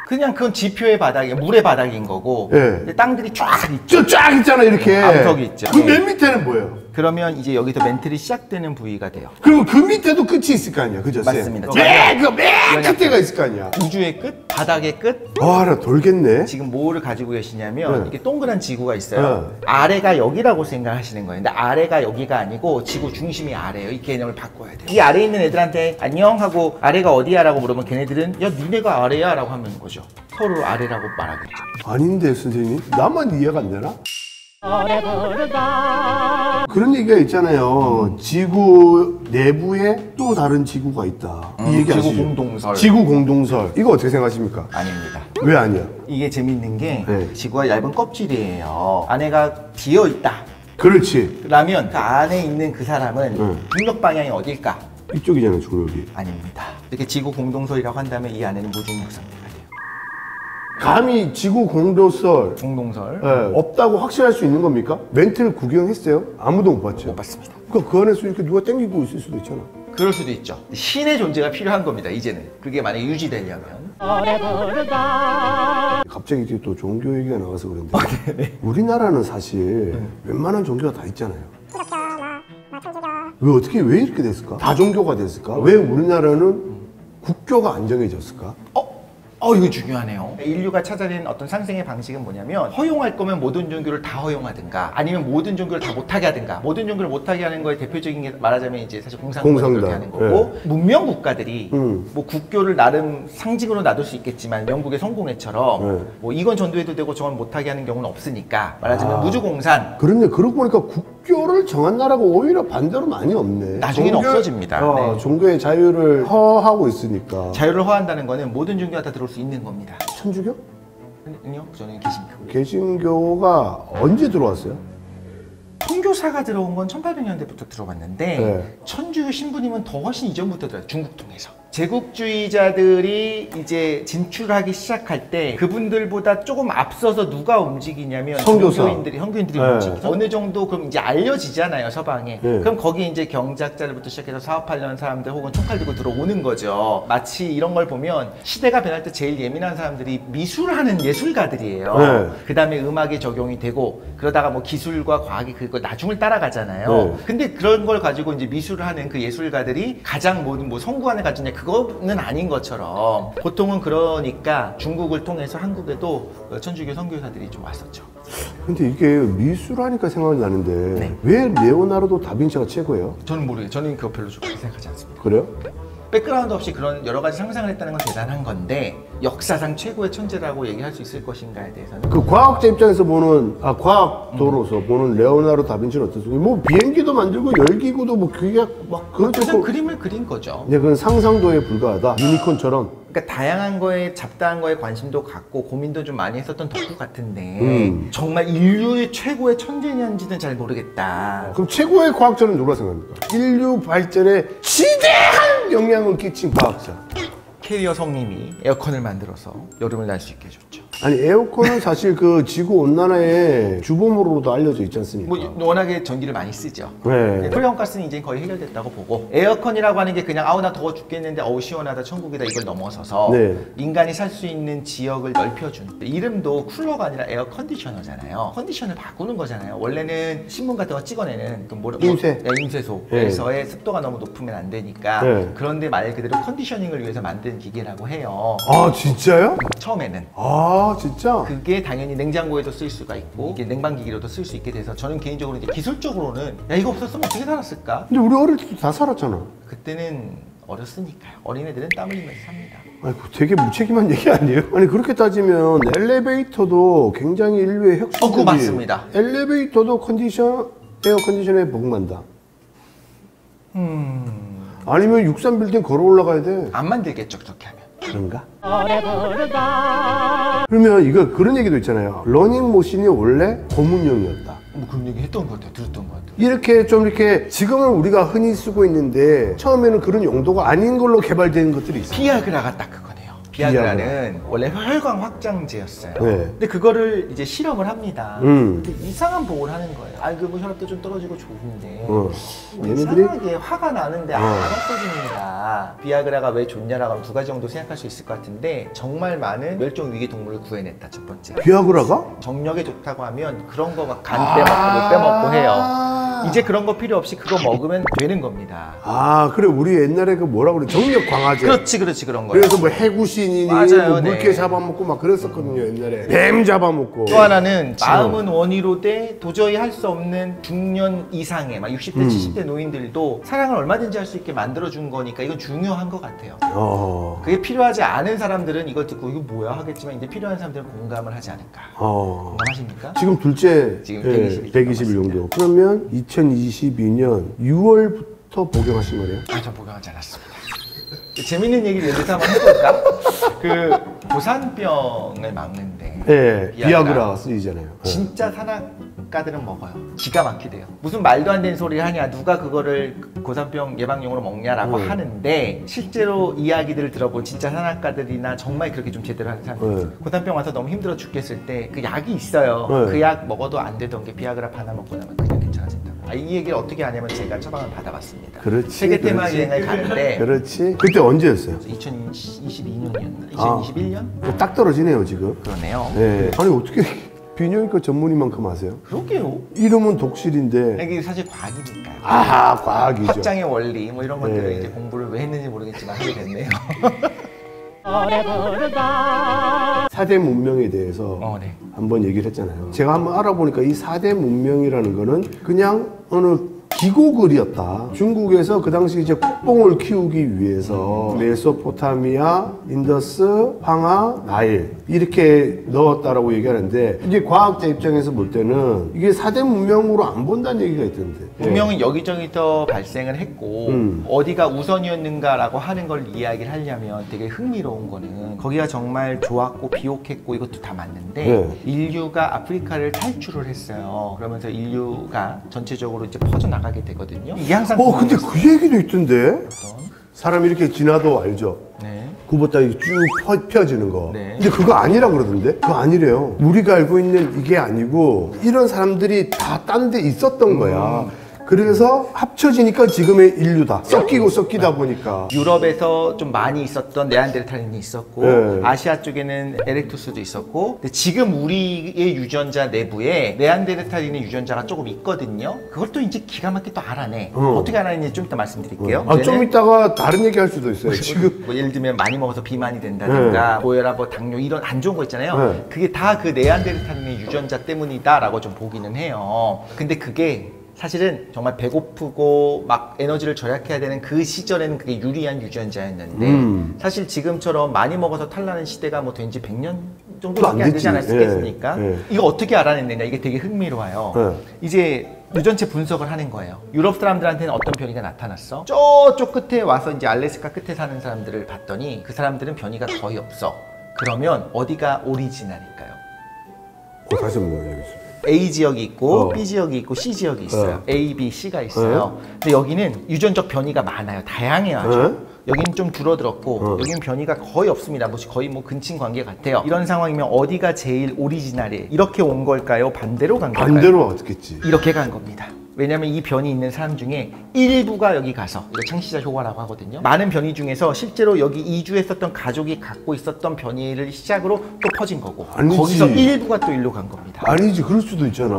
그냥 그건 지표의 바닥이 물의 바닥인 거고. 네. 근데 땅들이 쫙 있죠. 쫙 있잖아, 이렇게. 암석이 있죠. 그 맨 밑에는 뭐예요? 그러면 이제 여기서 멘틀이 시작되는 부위가 돼요. 그리고 그 밑에도 끝이 있을 거 아니야, 그죠? 쌤? 맞습니다. 맨 끝에가 있을 거 아니야. 우주의 끝, 바닥의 끝. 와, 나 돌겠네. 지금 뭐를 가지고 계시냐면 네. 이렇게 동그란 지구가 있어요. 아래가 여기라고 생각하시는 거예요. 근데 아래가 여기가 아니고 지구 중심이 아래예요. 이 개념을 바꿔야 돼요. 이 아래에 있는 애들한테 안녕 하고 아래가 어디야 라고 물으면 걔네들은 야 니네가 아래야 라고 하는 거죠. 서로 아래라고 말하겠죠. 아닌데, 선생님? 나만 이해가 안 되나? 그런 얘기가 있잖아요. 지구 내부에 또 다른 지구가 있다. 이 얘기 지구 아시죠? 공동설. 지구 공동설. 이거 어떻게 생각하십니까? 아닙니다. 왜 아니야? 이게 재밌는 게 네. 지구가 얇은 껍질이에요. 안에가 비어 있다. 그렇지. 라면 그 안에 있는 그 사람은 중력 방향이 어딜까? 이쪽이잖아, 중력이. 아닙니다. 이렇게 지구 공동설이라고 한다면 이 안에는 무중력 상태가 돼요. 감히 지구 공동설 공동설 없다고 확신할 수 있는 겁니까? 멘트를 구경했어요? 아무도 못 봤죠? 못 봤습니다. 그러니까 그 안에서 이렇게 누가 땡기고 있을 수도 있잖아. 그럴 수도 있죠. 신의 존재가 필요한 겁니다. 이제는 그게 만약에 유지되려면. 갑자기 이제 또 종교 얘기가 나와서 그런데 우리나라는 사실 웬만한 종교가 다 있잖아요. 왜 이렇게 됐을까? 다종교가 됐을까? 왜 우리나라는 국교가 안 정해졌을까? 이거 중요하네요. 인류가 찾아낸 어떤 상생의 방식은 뭐냐면 허용할 거면 모든 종교를 다 허용하든가 아니면 모든 종교를 다 못하게 하든가 모든 종교를 못하게 하는 거에 대표적인 게 말하자면 이제 사실 공산당을 그렇게 하는 거고 문명 국가들이 뭐 국교를 나름 상징으로 놔둘 수 있겠지만 영국의 성공회처럼 뭐 이건 전도해도 되고 저건 못하게 하는 경우는 없으니까 말하자면 무주공산. 그런데 그러고 보니까 국교를 정한 나라가 오히려 반대로 많이 없네. 나중에는 없어집니다. 네. 종교의 자유를 허하고 있으니까. 자유를 허한다는 거는 모든 종교가 다 들어올 수 있는 겁니다. 천주교? 아니요, 저는 개신교. 개신교가 언제 들어왔어요? 선교사가 들어온 건 1800년대부터 들어왔는데 천주교 신부님은 더 훨씬 이전부터 들어요. 중국 통해서. 제국주의자들이 이제 진출하기 시작할 때 그분들보다 조금 앞서서 누가 움직이냐면 선교인들이 움직이죠. 어느 정도 그럼 이제 알려지잖아요, 서방에. 그럼 거기 이제 경작자들부터 시작해서 사업하려는 사람들 혹은 총칼 들고 들어오는 거죠. 마치 이런 걸 보면 시대가 변할 때 제일 예민한 사람들이 미술하는 예술가들이에요. 그 다음에 음악에 적용이 되고 그러다가 뭐 기술과 과학이 그거 나중을 따라가잖아요. 근데 그런 걸 가지고 이제 미술을 하는 그 예술가들이 가장 모든 뭐 성구안을 가진 그거는 아닌 것처럼 보통은 그러니까 중국을 통해서 한국에도 천주교 선교사들이 좀 왔었죠. 근데 이게 미술하니까 생각이 나는데 왜 레오나르도 다빈치가 최고예요? 저는 모르겠어요. 저는 그거 별로 좋게 생각하지 않습니다. 그래요? 백그라운드 없이 그런 여러 가지 상상을 했다는 건 대단한 건데 역사상 최고의 천재라고 얘기할 수 있을 것인가에 대해서는 그 과학자 입장에서 보는 과학도로서 보는 레오나르도 다빈치는 어떻습니까? 뭐 비행기도 만들고 열기구도 뭐 그게 막 그런 그림을 그린 거죠. 네, 그건 상상도에 불과하다. 유니콘처럼. 그러니까 다양한 거에 잡다한 거에 관심도 갖고 고민도 좀 많이 했었던 덕후 같은데 정말 인류의 최고의 천재인지는 잘 모르겠다. 그럼 최고의 과학자는 누가 생각합니까? 인류 발전에 지대한 영향을 끼친 과학자. 캐리어 성님이 에어컨을 만들어서 여름을 날 수 있게 해줬죠. 아니 에어컨은 사실 그 지구 온난화의 주범으로도 알려져 있지 않습니까? 뭐 워낙에 전기를 많이 쓰죠. 네. 프레온가스는 이제 거의 해결됐다고 보고 에어컨이라고 하는 게 그냥 아우 나 더워 죽겠는데 어우 시원하다 천국이다 이걸 넘어서서 인간이 살 수 있는 지역을 넓혀준 이름도 쿨러가 아니라 에어 컨디셔너잖아요. 컨디션을 바꾸는 거잖아요. 원래는 신문 같은 거 찍어내는 그 임쇄소에서의 습도가 너무 높으면 안 되니까 그런데 말 그대로 컨디셔닝을 위해서 만든 기계라고 해요. 아 진짜요? 처음에는. 아 진짜? 그게 당연히 냉장고에도 쓸 수가 있고 이게 냉방기기로도 쓸 수 있게 돼서 저는 개인적으로 이제 기술적으로는 야 이거 없었으면 어떻게 살았을까? 근데 우리 어릴 때 다 살았잖아. 그때는 어렸으니까요. 어린애들은 땀 흘리면서 삽니다. 아니 되게 무책임한 얘기 아니에요? 아니 그렇게 따지면 엘리베이터도 굉장히 인류의 혁신적이 그거 맞습니다. 엘리베이터도 에어 컨디션에 복만다. 아니면 63빌딩 걸어 올라가야 돼. 안 만들겠죠 그렇게 하면. 그런가? 그러면 이거 그런 얘기도 있잖아요. 러닝머신이 원래 고문용이었다. 뭐 그런 얘기 했던 것 같아요. 들었던 것 같아요. 이렇게 좀 이렇게 지금은 우리가 흔히 쓰고 있는데 처음에는 그런 용도가 아닌 걸로 개발된 것들이 있어요. 비아그라가 딱 그거네요. 비아그라는 원래 혈관 확장제였어요. 근데 그거를 이제 실험을 합니다. 근데 이상한 보고를 하는 거예요. 아, 그 뭐 혈압도 좀 떨어지고 좋은데 이상하게 화가 나는데 안 없어집니다. 비아그라가 왜 좋냐라고 하면 두 가지 정도 생각할 수 있을 것 같은데 정말 많은 멸종 위기 동물을 구해냈다. 첫 번째. 비아그라가? 정력에 좋다고 하면 그런 거 막 간 빼먹고 못 빼먹고 해요. 이제 그런 거 필요 없이 그거 먹으면 되는 겁니다. 아 그래 우리 옛날에 그 뭐라 그래 정력 강화제. 그렇지 그런 거예요. 그래서 뭐 해구신이니 맞아요, 뭐 물개 잡아먹고 막 그랬었거든요 옛날에. 뱀 잡아먹고. 또 하나는 마음은 원의로 돼 도저히 할 수 없는 중년 이상의 막 60대 70대 노인들도 사랑을 얼마든지 할 수 있게 만들어준 거니까 이건 중요한 것 같아요. 그게 필요하지 않은 사람들은 이걸 듣고 이거 뭐야 하겠지만 이제 필요한 사람들은 공감을 하지 않을까. 공감하십니까? 지금 둘째 지금 120일 정도. 그러면 2022년 6월부터 복용하신 거네요? 아, 저 복용하지 않았습니다. 재밌는 얘기를 예를 들어서 한번 해볼까? 그 고산병을 막는데 비아그라 쓰이잖아요. 진짜 산악 산악가들은 먹어요. 기가 막히대요. 무슨 말도 안 되는 소리를 하냐, 누가 그거를 고산병 예방용으로 먹냐라고 하는데 실제로 이야기들을 들어본 진짜 산악가들이나 정말 그렇게 좀 제대로 하는 사람들 고산병 와서 너무 힘들어 죽겠을 때 그 약이 있어요. 그 약 먹어도 안 되던 게 비아그라 하나 먹고 나면 그냥 괜찮아진다고. 이 얘기를 어떻게 하냐면 제가 처방을 받아봤습니다. 그렇지. 세계 테마 여행을 갔는데 그렇지. 그때 언제였어요? 2022년이었나? 2021년? 딱 떨어지네요 지금. 그러네요. 네. 아니 어떻게 비뇨기과 전문의만큼 아세요? 그러게요. 이름은 독실인데. 이게 사실 과학이니까요. 아, 과학이죠. 확장의 원리 뭐 이런 것들을 네. 이제 공부를 왜 했는지 모르겠지만 하게 됐네요. 사대 문명에 대해서 네. 한번 얘기를 했잖아요. 제가 한번 알아보니까 이 4대 문명이라는 거는 그냥 어느 기고글이었다. 중국에서 그 당시 이제 국뽕을 키우기 위해서 메소포타미아, 인더스, 황하, 나일 이렇게 넣었다라고 얘기하는데 이제 과학자 입장에서 볼 때는 이게 4대 문명으로 안 본다는 얘기가 있던데. 문명은 여기저기서 발생을 했고 어디가 우선이었는가라고 하는 걸 이야기를 하려면 되게 흥미로운 거는 거기가 정말 좋았고 비옥했고 이것도 다 맞는데 인류가 아프리카를 탈출을 했어요. 그러면서 인류가 전체적으로 이제 퍼져나가게 되거든요. 이게 항상 근데 그 얘기도 있던데. 사람이 이렇게 지나도 알죠. 네. 굽었다 이렇게 쭉 펴지는 거. 네. 근데 그거 아니라 그러던데? 그거 아니래요. 우리가 알고 있는 이게 아니고 이런 사람들이 다 딴 데 있었던 거야. 그래서 합쳐지니까 지금의 인류다. 섞이고 섞이다 보니까. 유럽에서 좀 많이 있었던 네안데르탈인이 있었고 네. 아시아 쪽에는 에렉투스도 있었고 근데 지금 우리의 유전자 내부에 네안데르탈인의 유전자가 조금 있거든요. 그것도 이제 기가 막히게 또 알아내. 어떻게 알아내는지 좀 이따 말씀드릴게요. 좀 이따가 다른 얘기 할 수도 있어요. 지금. 뭐 예를 들면 많이 먹어서 비만이 된다든가 고혈압, 뭐 당뇨 이런 안 좋은 거 있잖아요. 그게 다 그 네안데르탈인의 유전자 때문이다라고 좀 보기는 해요. 근데 그게 사실은 정말 배고프고 막 에너지를 절약해야 되는 그 시절에는 그게 유리한 유전자였는데 사실 지금처럼 많이 먹어서 탈나는 시대가 뭐 된 지 100년 정도밖에 안 되지 않았겠습니까? 이거 어떻게 알아냈느냐 이게 되게 흥미로워요. 이제 유전체 분석을 하는 거예요. 유럽 사람들한테는 어떤 변이가 나타났어? 저쪽 끝에 와서 이제 알래스카 끝에 사는 사람들을 봤더니 그 사람들은 변이가 거의 없어. 그러면 어디가 오리지널일까요? 다시 한번 얘기해주세요. A 지역이 있고 B 지역이 있고 C 지역이 있어요. A, B, C가 있어요. 근데 여기는 유전적 변이가 많아요. 다양해요 아주. 여기는 좀 줄어들었고 여기는 변이가 거의 없습니다. 거의 뭐 근친 관계 같아요. 이런 상황이면 어디가 제일 오리지널이에요? 이렇게 온 걸까요? 반대로 간 걸까요? 반대로 왔겠지. 이렇게 간 겁니다. 왜냐면 이 변이 있는 사람 중에 일부가 여기 가서 이거 창시자 효과라고 하거든요. 많은 변이 중에서 실제로 여기 이주했었던 가족이 갖고 있었던 변이를 시작으로 또 퍼진 거고 아니지. 거기서 일부가 또 일로 간 겁니다. 아니지, 그럴 수도 있잖아.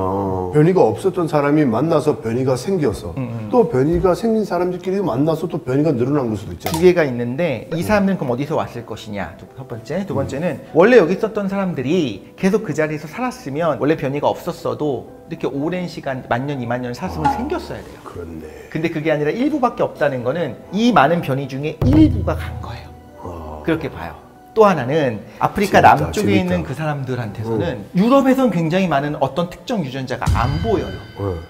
변이가 없었던 사람이 만나서 변이가 생겼어. 또 변이가 생긴 사람들끼리 만나서 또 변이가 늘어난 걸 수도 있잖아. 두 개가 있는데 이 사람들은 그럼 어디서 왔을 것이냐? 첫 번째. 두 번째는 원래 여기 있었던 사람들이 계속 그 자리에서 살았으면 원래 변이가 없었어도 이렇게 오랜 시간, 10,000년, 20,000년 살았으면 생겼어야 돼요. 그렇네. 근데 그게 아니라 일부밖에 없다는 거는 이 많은 변이 중에 일부가 간 거예요. 그렇게 봐요. 또 하나는 아프리카 재밌다, 남쪽에 재밌다. 있는 그 사람들한테서는 유럽에선 굉장히 많은 어떤 특정 유전자가 안 보여요.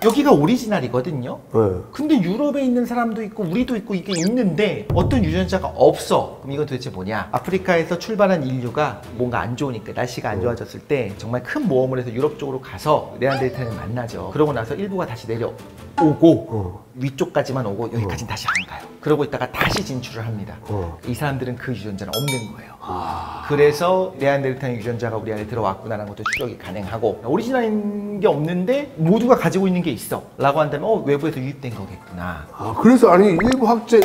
여기가 오리지널이거든요. 근데 유럽에 있는 사람도 있고 우리도 있고 이게 있는데 어떤 유전자가 없어. 그럼 이건 도대체 뭐냐? 아프리카에서 출발한 인류가 뭔가 안 좋으니까 날씨가 안 좋아졌을 때 정말 큰 모험을 해서 유럽 쪽으로 가서 네안데르탈을 만나죠. 그러고 나서 일부가 다시 내려오고 위쪽까지만 오고 여기까지는 다시 안 가요. 그러고 있다가 다시 진출을 합니다. 이 사람들은 그 유전자는 없는 거예요. 그래서 네안데르탈 유전자가 우리 안에 들어왔구나라는 것도 추적이 가능하고 오리지널인 게 없는데 모두가 가지고 있는 게 있어 라고 한다면 외부에서 유입된 거겠구나. 그래서 아니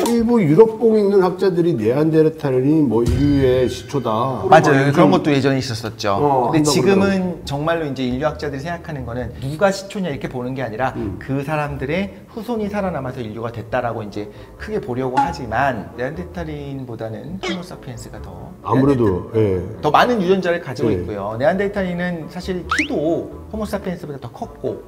일부 유럽봉에 있는 학자들이 네안데르탈이 뭐 인류의 시초다. 맞아요. 그런 것도 예전에 있었었죠. 근데 한다고 지금은 정말로 이제 인류학자들이 생각하는 거는 누가 시초냐 이렇게 보는 게 아니라 그 사람들의 후손이 살아남아서 인류가 됐다라고 이제 크게 보려고 하지만 네안데르탈인보다는 호모사피엔스가 아무래도 더 많은 유전자를 가지고 있고요. 네안데르탈인은 사실 키도 호모사피엔스보다 더 컸고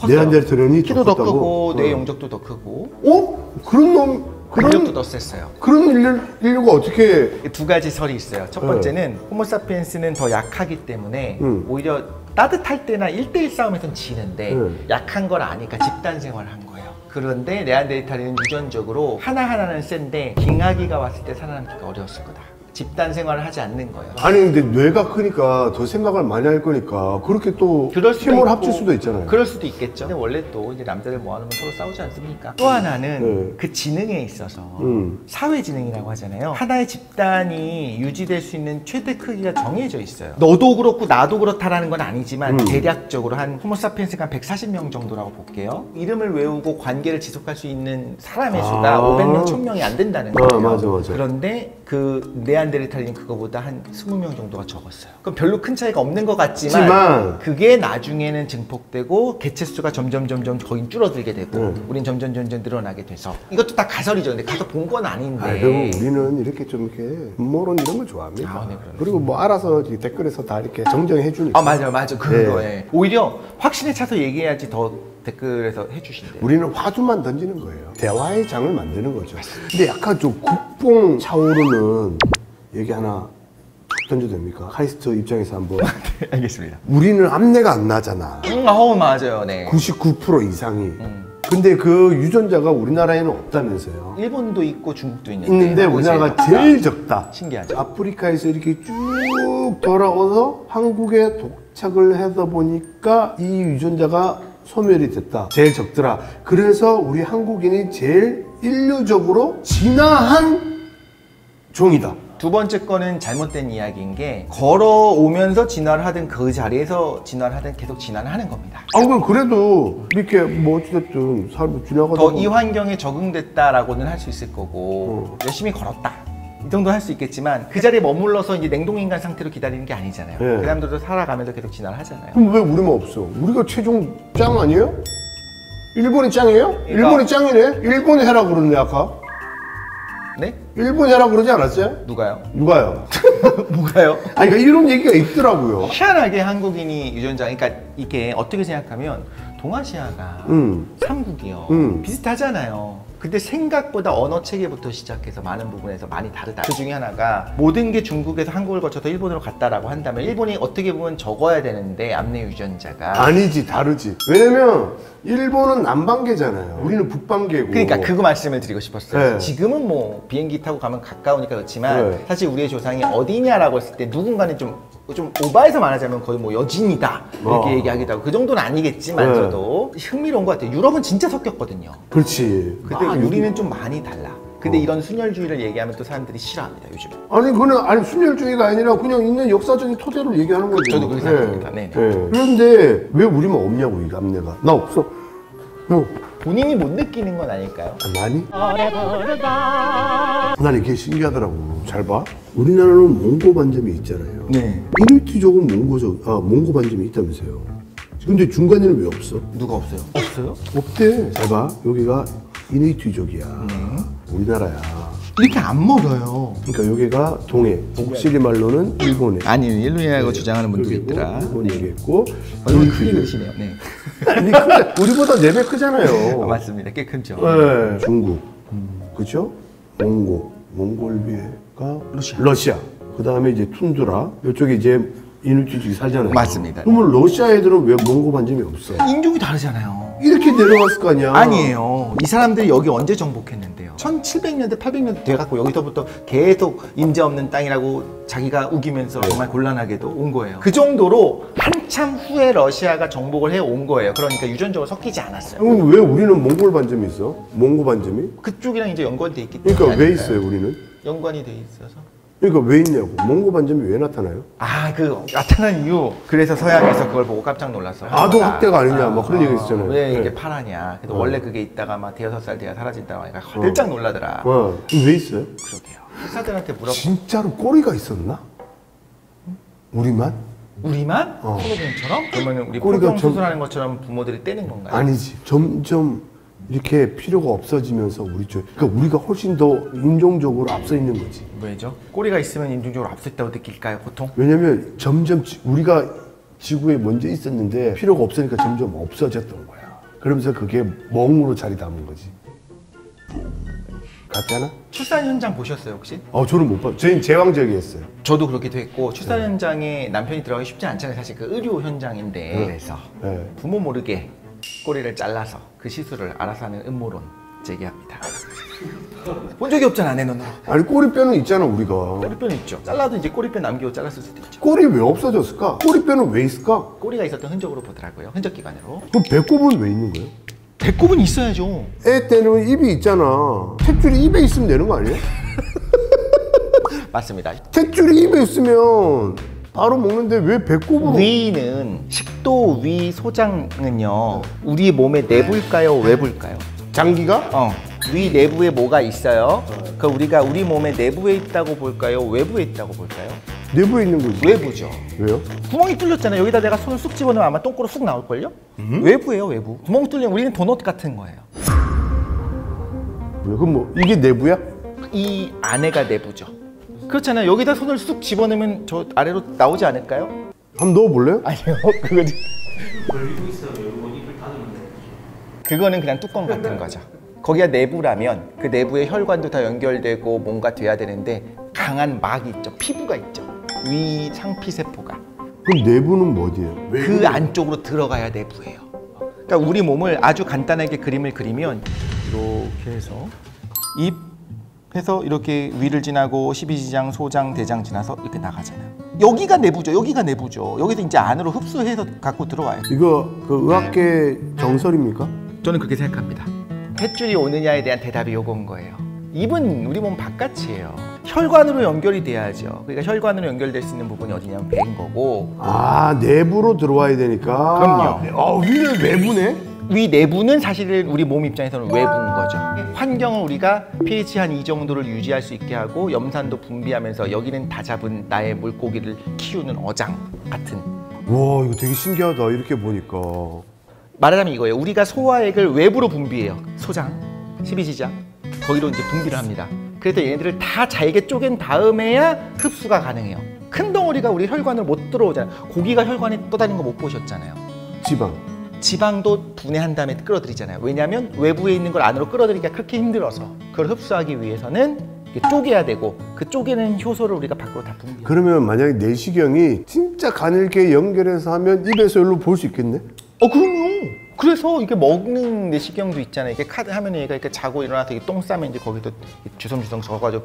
네안데르탈인이 키도 더 크고 뇌 용적도 더 크고 그런 놈 근력도 더 셌어요. 그런 인류가 어떻게 두 가지 설이 있어요. 첫 번째는 호모사피엔스는 더 약하기 때문에 오히려 따뜻할 때나 1대1 싸움에선 지는데 약한 걸 아니까 집단 생활을 한 거예요. 그런데 네안데르탈인은 유전적으로 하나하나는 센데 빙하기가 왔을 때 살아남기가 어려웠을 거다. 집단 생활을 하지 않는 거예요. 아니 근데 뇌가 크니까 더 생각을 많이 할 거니까 그렇게 또 그럴 수도 힘을 있고, 합칠 수도 있잖아요. 그럴 수도 있겠죠. 근데 원래 또 이제 남자들 모아놓으면 서로 싸우지 않습니까? 또 하나는 그 지능에 있어서 사회 지능이라고 하잖아요. 하나의 집단이 유지될 수 있는 최대 크기가 정해져 있어요. 너도 그렇고 나도 그렇다라는 건 아니지만 대략적으로 한 호모사피엔스가 한 140명 정도라고 볼게요. 이름을 외우고 관계를 지속할 수 있는 사람의 수가 500명, 1000명이 안 된다는 거예요. 맞아. 그런데 그 네안데르탈린 그거보다 한 20명 정도가 적었어요. 그럼 별로 큰 차이가 없는 것 같지만 그게 나중에는 증폭되고 개체수가 점점 거긴 줄어들게 되고 우린 점점 늘어나게 돼서 이것도 다 가설이죠. 근데 가서 본 건 아닌데. 그리고 우리는 이렇게 좀 이렇게 음모론 이런 걸 좋아합니다. 네, 그리고 뭐 알아서 댓글에서 다 이렇게 정정해 주니까. 맞아. 그거에 오히려 확신에 차서 얘기해야지 더 댓글에서 해주신대요. 우리는 화두만 던지는 거예요. 대화의 장을 만드는 거죠. 근데 약간 좀 국뽕 차오르는 얘기 하나 던져도 됩니까? 카이스트 입장에서 한번. 네, 알겠습니다. 우리는 암내가 안 나잖아. 맞아요. 네. 99% 이상이. 근데 그 유전자가 우리나라에는 없다면서요. 일본도 있고 중국도 있는데 우리나라가 제일 적다. 신기하죠. 아프리카에서 이렇게 쭉 돌아와서 한국에 도착을 해서 보니까 이 유전자가 소멸이 됐다. 제일 적더라. 그래서 우리 한국인이 제일 인류적으로 진화한 종이다. 두 번째 거는 잘못된 이야기인 게 걸어오면서 진화를 하든 그 자리에서 진화를 하든 계속 진화를 하는 겁니다. 그래도 이렇게 뭐 어찌됐든 삶을 지나가다 더 이 환경에 적응됐다라고는 할 수 있을 거고 열심히 걸었다. 이 정도 할 수 있겠지만 그 자리에 머물러서 이제 냉동인간 상태로 기다리는 게 아니잖아요. 네. 그 사람들도 살아가면서 계속 진화를 하잖아요. 그럼 왜 우리만 없어? 우리가 최종 짱 아니에요? 일본이 짱이에요? 일본이 짱이네? 일본이 해라 그러네 아까. 네? 일본이 해라 그러지 않았어요? 누가요? 누가요? 뭐가요? 그러니까 이런 얘기가 있더라고요. 희한하게 한국인이 유전자, 그러니까 이게 어떻게 생각하면 동아시아가 삼국이요. 비슷하잖아요. 근데 생각보다 언어 체계부터 시작해서 많은 부분에서 많이 다르다. 그 중에 하나가 모든 게 중국에서 한국을 거쳐서 일본으로 갔다라고 한다면 일본이 어떻게 보면 적어야 되는데 암내 유전자가 아니지, 다르지. 왜냐면 일본은 남반계잖아요. 우리는 북반계고. 그러니까 그거 말씀을 드리고 싶었어요. 네. 지금은 뭐 비행기 타고 가면 가까우니까 그렇지만 네. 사실 우리의 조상이 어디냐라고 했을 때 누군가는 좀 오바해서 말하자면 거의 뭐 여진이다 이렇게 얘기하기도 하고 그 정도는 아니겠지만서도 흥미로운 것 같아요. 유럽은 진짜 섞였거든요. 그렇지. 근데 우리는 좀 많이 달라. 근데 이런 순혈주의를 얘기하면 또 사람들이 싫어합니다 요즘. 아니 순혈주의가 아니라 그냥 있는 역사적인 토대로 얘기하는 거죠. 저도 그렇게 생각합니다. 네. 그런데 왜 우리만 없냐고 이 암내가. 나 없어. 본인이 못 느끼는 건 아닐까요? 많이? 난 이게 신기하더라고. 잘 봐. 우리나라는 몽고 반점이 있잖아요. 네. 이누이트족은 몽고 반점이 있다면서요. 근데 중간에는 왜 없어? 누가 없어요? 없어요? 없대. 잘 봐. 여기가 이누이트족이야. 우리나라야. 이렇게 안 멀어요. 그러니까 여기가 동해. 옥시리 말로는 일본해. 아니요, 일본이라고 주장하는 분들이 있더라. 일본 얘기했고. 얼굴 크게 그리시네요. 네. 아니, 우리보다 4배 크잖아요. 맞습니다. 꽤 크죠. 네. 중국. 그죠? 몽골비가 러시아. 그 다음에 이제 툰드라. 이쪽에 이제 이누이트족이 살잖아요. 맞습니다. 그러면 러시아 애들은 왜 몽고 반점이 없어? 인종이 다르잖아요. 이렇게 내려왔을 거 아니야? 아니에요. 이 사람들이 여기 언제 정복했는데요? 1700년대, 800년대 돼갖고 여기서부터 계속 인재 없는 땅이라고 자기가 우기면서 정말 곤란하게도 온 거예요. 그 정도로 한참 후에 러시아가 정복을 해온 거예요. 그러니까 유전적으로 섞이지 않았어요. 그럼 왜 우리는 몽골 반점이 있어? 몽고 반점이? 그쪽이랑 이제 연관돼 있기 때문에. 그러니까 왜 아닐까요? 있어요, 우리는? 연관이 돼 있어서. 그러니까 왜 있냐고. 몽고 반점이 왜 나타나요? 그 나타난 이유. 그래서 서양에서 그걸 보고 깜짝 놀라서. 아동 학대가 아니냐, 막 그런 얘기 있었잖아요. 왜 이게 네. 파라냐. 그래도 원래 그게 있다가 막 대여섯 살 돼야 사라진다고 하니까 깜짝 놀라더라. 왜 있어요? 그러게요. 회사들한테 물어봐. 진짜로 꼬리가 있었나? 우리만? 우리만? 콜로겐처럼? 그러면 우리 꼬리가 포경 수술하는 것처럼 부모들이 떼는 건가요? 아니지. 점점 이렇게 필요가 없어지면서 그러니까 우리가 훨씬 더 인종적으로 앞서 있는 거지. 왜죠? 꼬리가 있으면 인종적으로 앞서 있다고 느낄까요, 보통? 왜냐면 점점 우리가 지구에 먼저 있었는데 필요가 없으니까 점점 없어졌던 거야. 그러면서 그게 멍으로 자리 잡은 거지. 같지 않아? 출산 현장 보셨어요, 혹시? 저는 못 봤어요. 저희는 제왕절개했어요. 저도 그렇게 됐고 출산 현장에 남편이 들어가기 쉽지 않잖아요. 사실 그 의료 현장인데 그래서 네. 부모 모르게 꼬리를 잘라서 그 시술을 알아서 하는 음모론 제기합니다. 본 적이 없잖아, 내 눈으로. 아니 꼬리뼈는 있잖아 우리가. 꼬리뼈는 있죠. 잘라도 이제 꼬리뼈 남기고 잘랐을 수도 있죠. 꼬리 왜 없어졌을까? 꼬리뼈는 왜 있을까? 꼬리가 있었던 흔적으로 보더라고요. 흔적 기관으로. 그럼 배꼽은 왜 있는 거예요? 배꼽은 있어야죠. 애 때는 입이 있잖아. 탯줄이 입에 있으면 되는 거 아니에요? 맞습니다. 탯줄이 입에 있으면 바로 먹는데 왜 배꼽으로? 위는 식도 위 소장은요, 우리 몸의 내부일까요, 외부일까요? 장기가? 위 내부에 뭐가 있어요? 그 우리가 우리 몸의 내부에 있다고 볼까요, 외부에 있다고 볼까요? 내부에 있는 거지. 외부죠. 왜요? 구멍이 뚫렸잖아요. 여기다 내가 손을 쑥 집어넣으면 아마 똥꼬로 쑥 나올걸요? 외부예요, 외부. 구멍 뚫리면 우리는 도넛 같은 거예요. 왜? 그럼 뭐 이게 내부야? 이 안에가 내부죠. 그렇잖아요. 여기다 손을 쑥 집어넣으면 저 아래로 나오지 않을까요? 한번 넣어볼래요? 아니요, 그거 그거는 그냥 뚜껑 같은 거죠. 거기가 내부라면 그 내부에 혈관도 다 연결되고 뭔가 돼야 되는데 강한 막이 있죠. 피부가 있죠. 위 상피세포가. 그럼 내부는 어디예요? 그 안쪽으로 들어가야 내부예요. 그러니까 우리 몸을 아주 간단하게 그림을 그리면 이렇게 해서 입 해서 이렇게 위를 지나고 십이지장, 소장, 대장 지나서 이렇게 나가잖아요. 여기가 내부죠. 여기가 내부죠. 여기서 이제 안으로 흡수해서 갖고 들어와요. 이거 그 의학계 정설입니까? 저는 그렇게 생각합니다. 탯줄이 오느냐에 대한 대답이 요건 거예요. 입은 우리 몸 바깥이에요. 혈관으로 연결이 돼야죠. 그러니까 혈관으로 연결될 수 있는 부분이 어디냐면 배인 거고. 아 내부로 들어와야 되니까. 그럼요. 위는 외부네? 위 내부는 사실은 우리 몸 입장에서는 외부인 거죠. 환경을 우리가 pH 한 2 정도를 유지할 수 있게 하고 염산도 분비하면서 여기는 다 잡은 나의 물고기를 키우는 어장 같은. 와 이거 되게 신기하다 이렇게 보니까. 말하자면 이거예요. 우리가 소화액을 외부로 분비해요. 소장, 십이지장 거기로 이제 분비를 합니다. 그래서 얘네들을 다 잘게 쪼갠 다음에야 흡수가 가능해요. 큰 덩어리가 우리 혈관으로 못 들어오잖아요. 고기가 혈관에 떠다니는 거 못 보셨잖아요. 지방. 지방도 분해한 다음에 끌어들이잖아요. 왜냐하면 외부에 있는 걸 안으로 끌어들이기가 그렇게 힘들어서 그걸 흡수하기 위해서는 쪼개야 되고 그 쪼개는 효소를 우리가 밖으로 다 분비해요. 그러면 만약에 내시경이 진짜 가늘게 연결해서 하면 입에서 여기로 볼 수 있겠네? 그럼요. 그래서 이게 먹는 내시경도 있잖아요. 이게 카드 하면 얘가 이렇게 자고 일어나서 이게 똥 싸면 이제 거기도 주섬주섬 적어가지고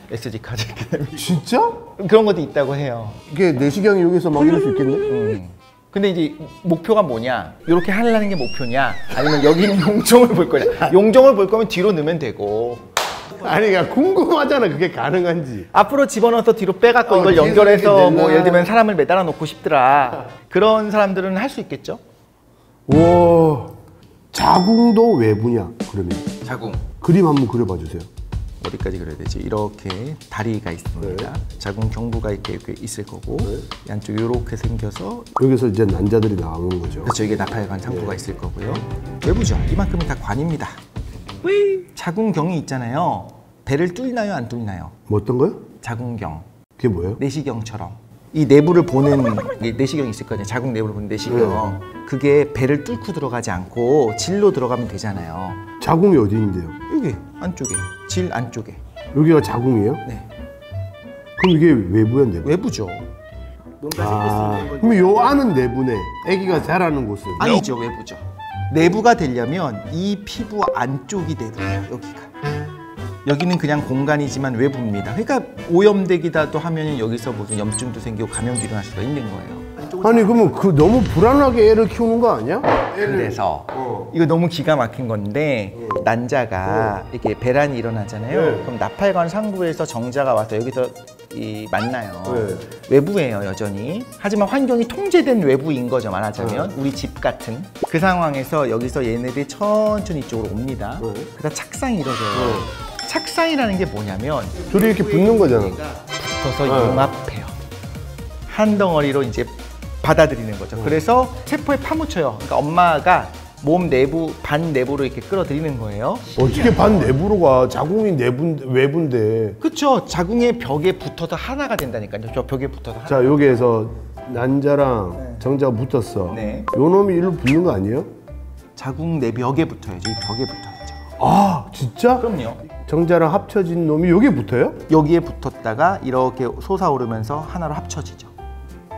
SG 카드 이렇게 진짜? 그런 것도 있다고 해요. 이게 내시경이 여기서 막 이럴 수 있겠네? 근데 이제 목표가 뭐냐? 이렇게 하려는 게 목표냐? 아니면 여기는 용종을 볼 거냐? 용종을 볼 거면 뒤로 넣으면 되고. 아니 그러니까 궁금하잖아 그게 가능한지. 앞으로 집어넣어서 뒤로 빼갖고 이걸 연결해서 뭐 예를 들면 사람을 매달아 놓고 싶더라. 그런 사람들은 할 수 있겠죠? 와 자궁도 외부냐 그러면? 자궁. 그림 한번 그려봐 주세요. 어디까지 그려야 되지? 이렇게 다리가 있습니다. 자궁 경부가 이렇게 있을 거고 양쪽 이렇게 생겨서 여기서 이제 난자들이 나오는 거죠. 그렇죠. 이게 나팔관 상부가 있을 거고요. 외부죠. 이만큼이 다 관입니다. 자궁경이 있잖아요. 배를 뚫나요, 안 뚫나요? 뭐 어떤 거요? 자궁경, 그게 뭐예요? 내시경처럼 이 내부를 보는 내시경이 있을 거아요. 자궁 내부를 보는 내시경. 그게 배를 뚫고 들어가지 않고 질로 들어가면 되잖아요. 자궁이 어디 있는데요? 여기 안쪽에, 질 안쪽에. 여기가 자궁이에요? 네. 그럼 이게 외부야 내부? 외부죠. 그럼 요 안은 내부네. 아기가 자라는 곳은? 아니죠, 외부죠. 내부가 되려면 이 피부 안쪽이 내부예요. 여기는 그냥 공간이지만 외부입니다. 그러니까 오염되기라도 하면 여기서 무슨 염증도 생기고 감염도 일어날 수가 있는 거예요. 아니 그러면 그 너무 불안하게 애를 키우는 거 아니야? 그래서 이거 너무 기가 막힌 건데 난자가 이렇게 배란이 일어나잖아요. 그럼 나팔관 상부에서 정자가 와서 여기서 만나요. 외부예요, 여전히. 하지만 환경이 통제된 외부인 거죠, 말하자면. 우리 집 같은. 그 상황에서 여기서 얘네들이 천천히 이쪽으로 옵니다. 그다음 착상이 이루어져요. 착상이라는 게 뭐냐면 둘이 이렇게 붙는 거잖아. 붙어서 융합해요. 한 덩어리로 이제 받아들이는 거죠. 그래서 세포에 파묻혀요. 그러니까 엄마가 몸 내부, 반 내부로 이렇게 끌어들이는 거예요. 어떻게 반 내부로 가? 자궁이 외부인데. 그쵸. 자궁의 벽에 붙어서 하나가 된다니까요. 저 벽에 붙어서 하나. 자 여기에서 난자랑 정자가 붙었어. 네. 요 놈이 일로 붙는 거 아니에요? 자궁 내 벽에 붙어야죠. 이 벽에 붙어야죠. 아 진짜? 그럼요. 정자랑 합쳐진 놈이 여기에 붙어요? 여기에 붙었다가 이렇게 솟아오르면서 하나로 합쳐지죠.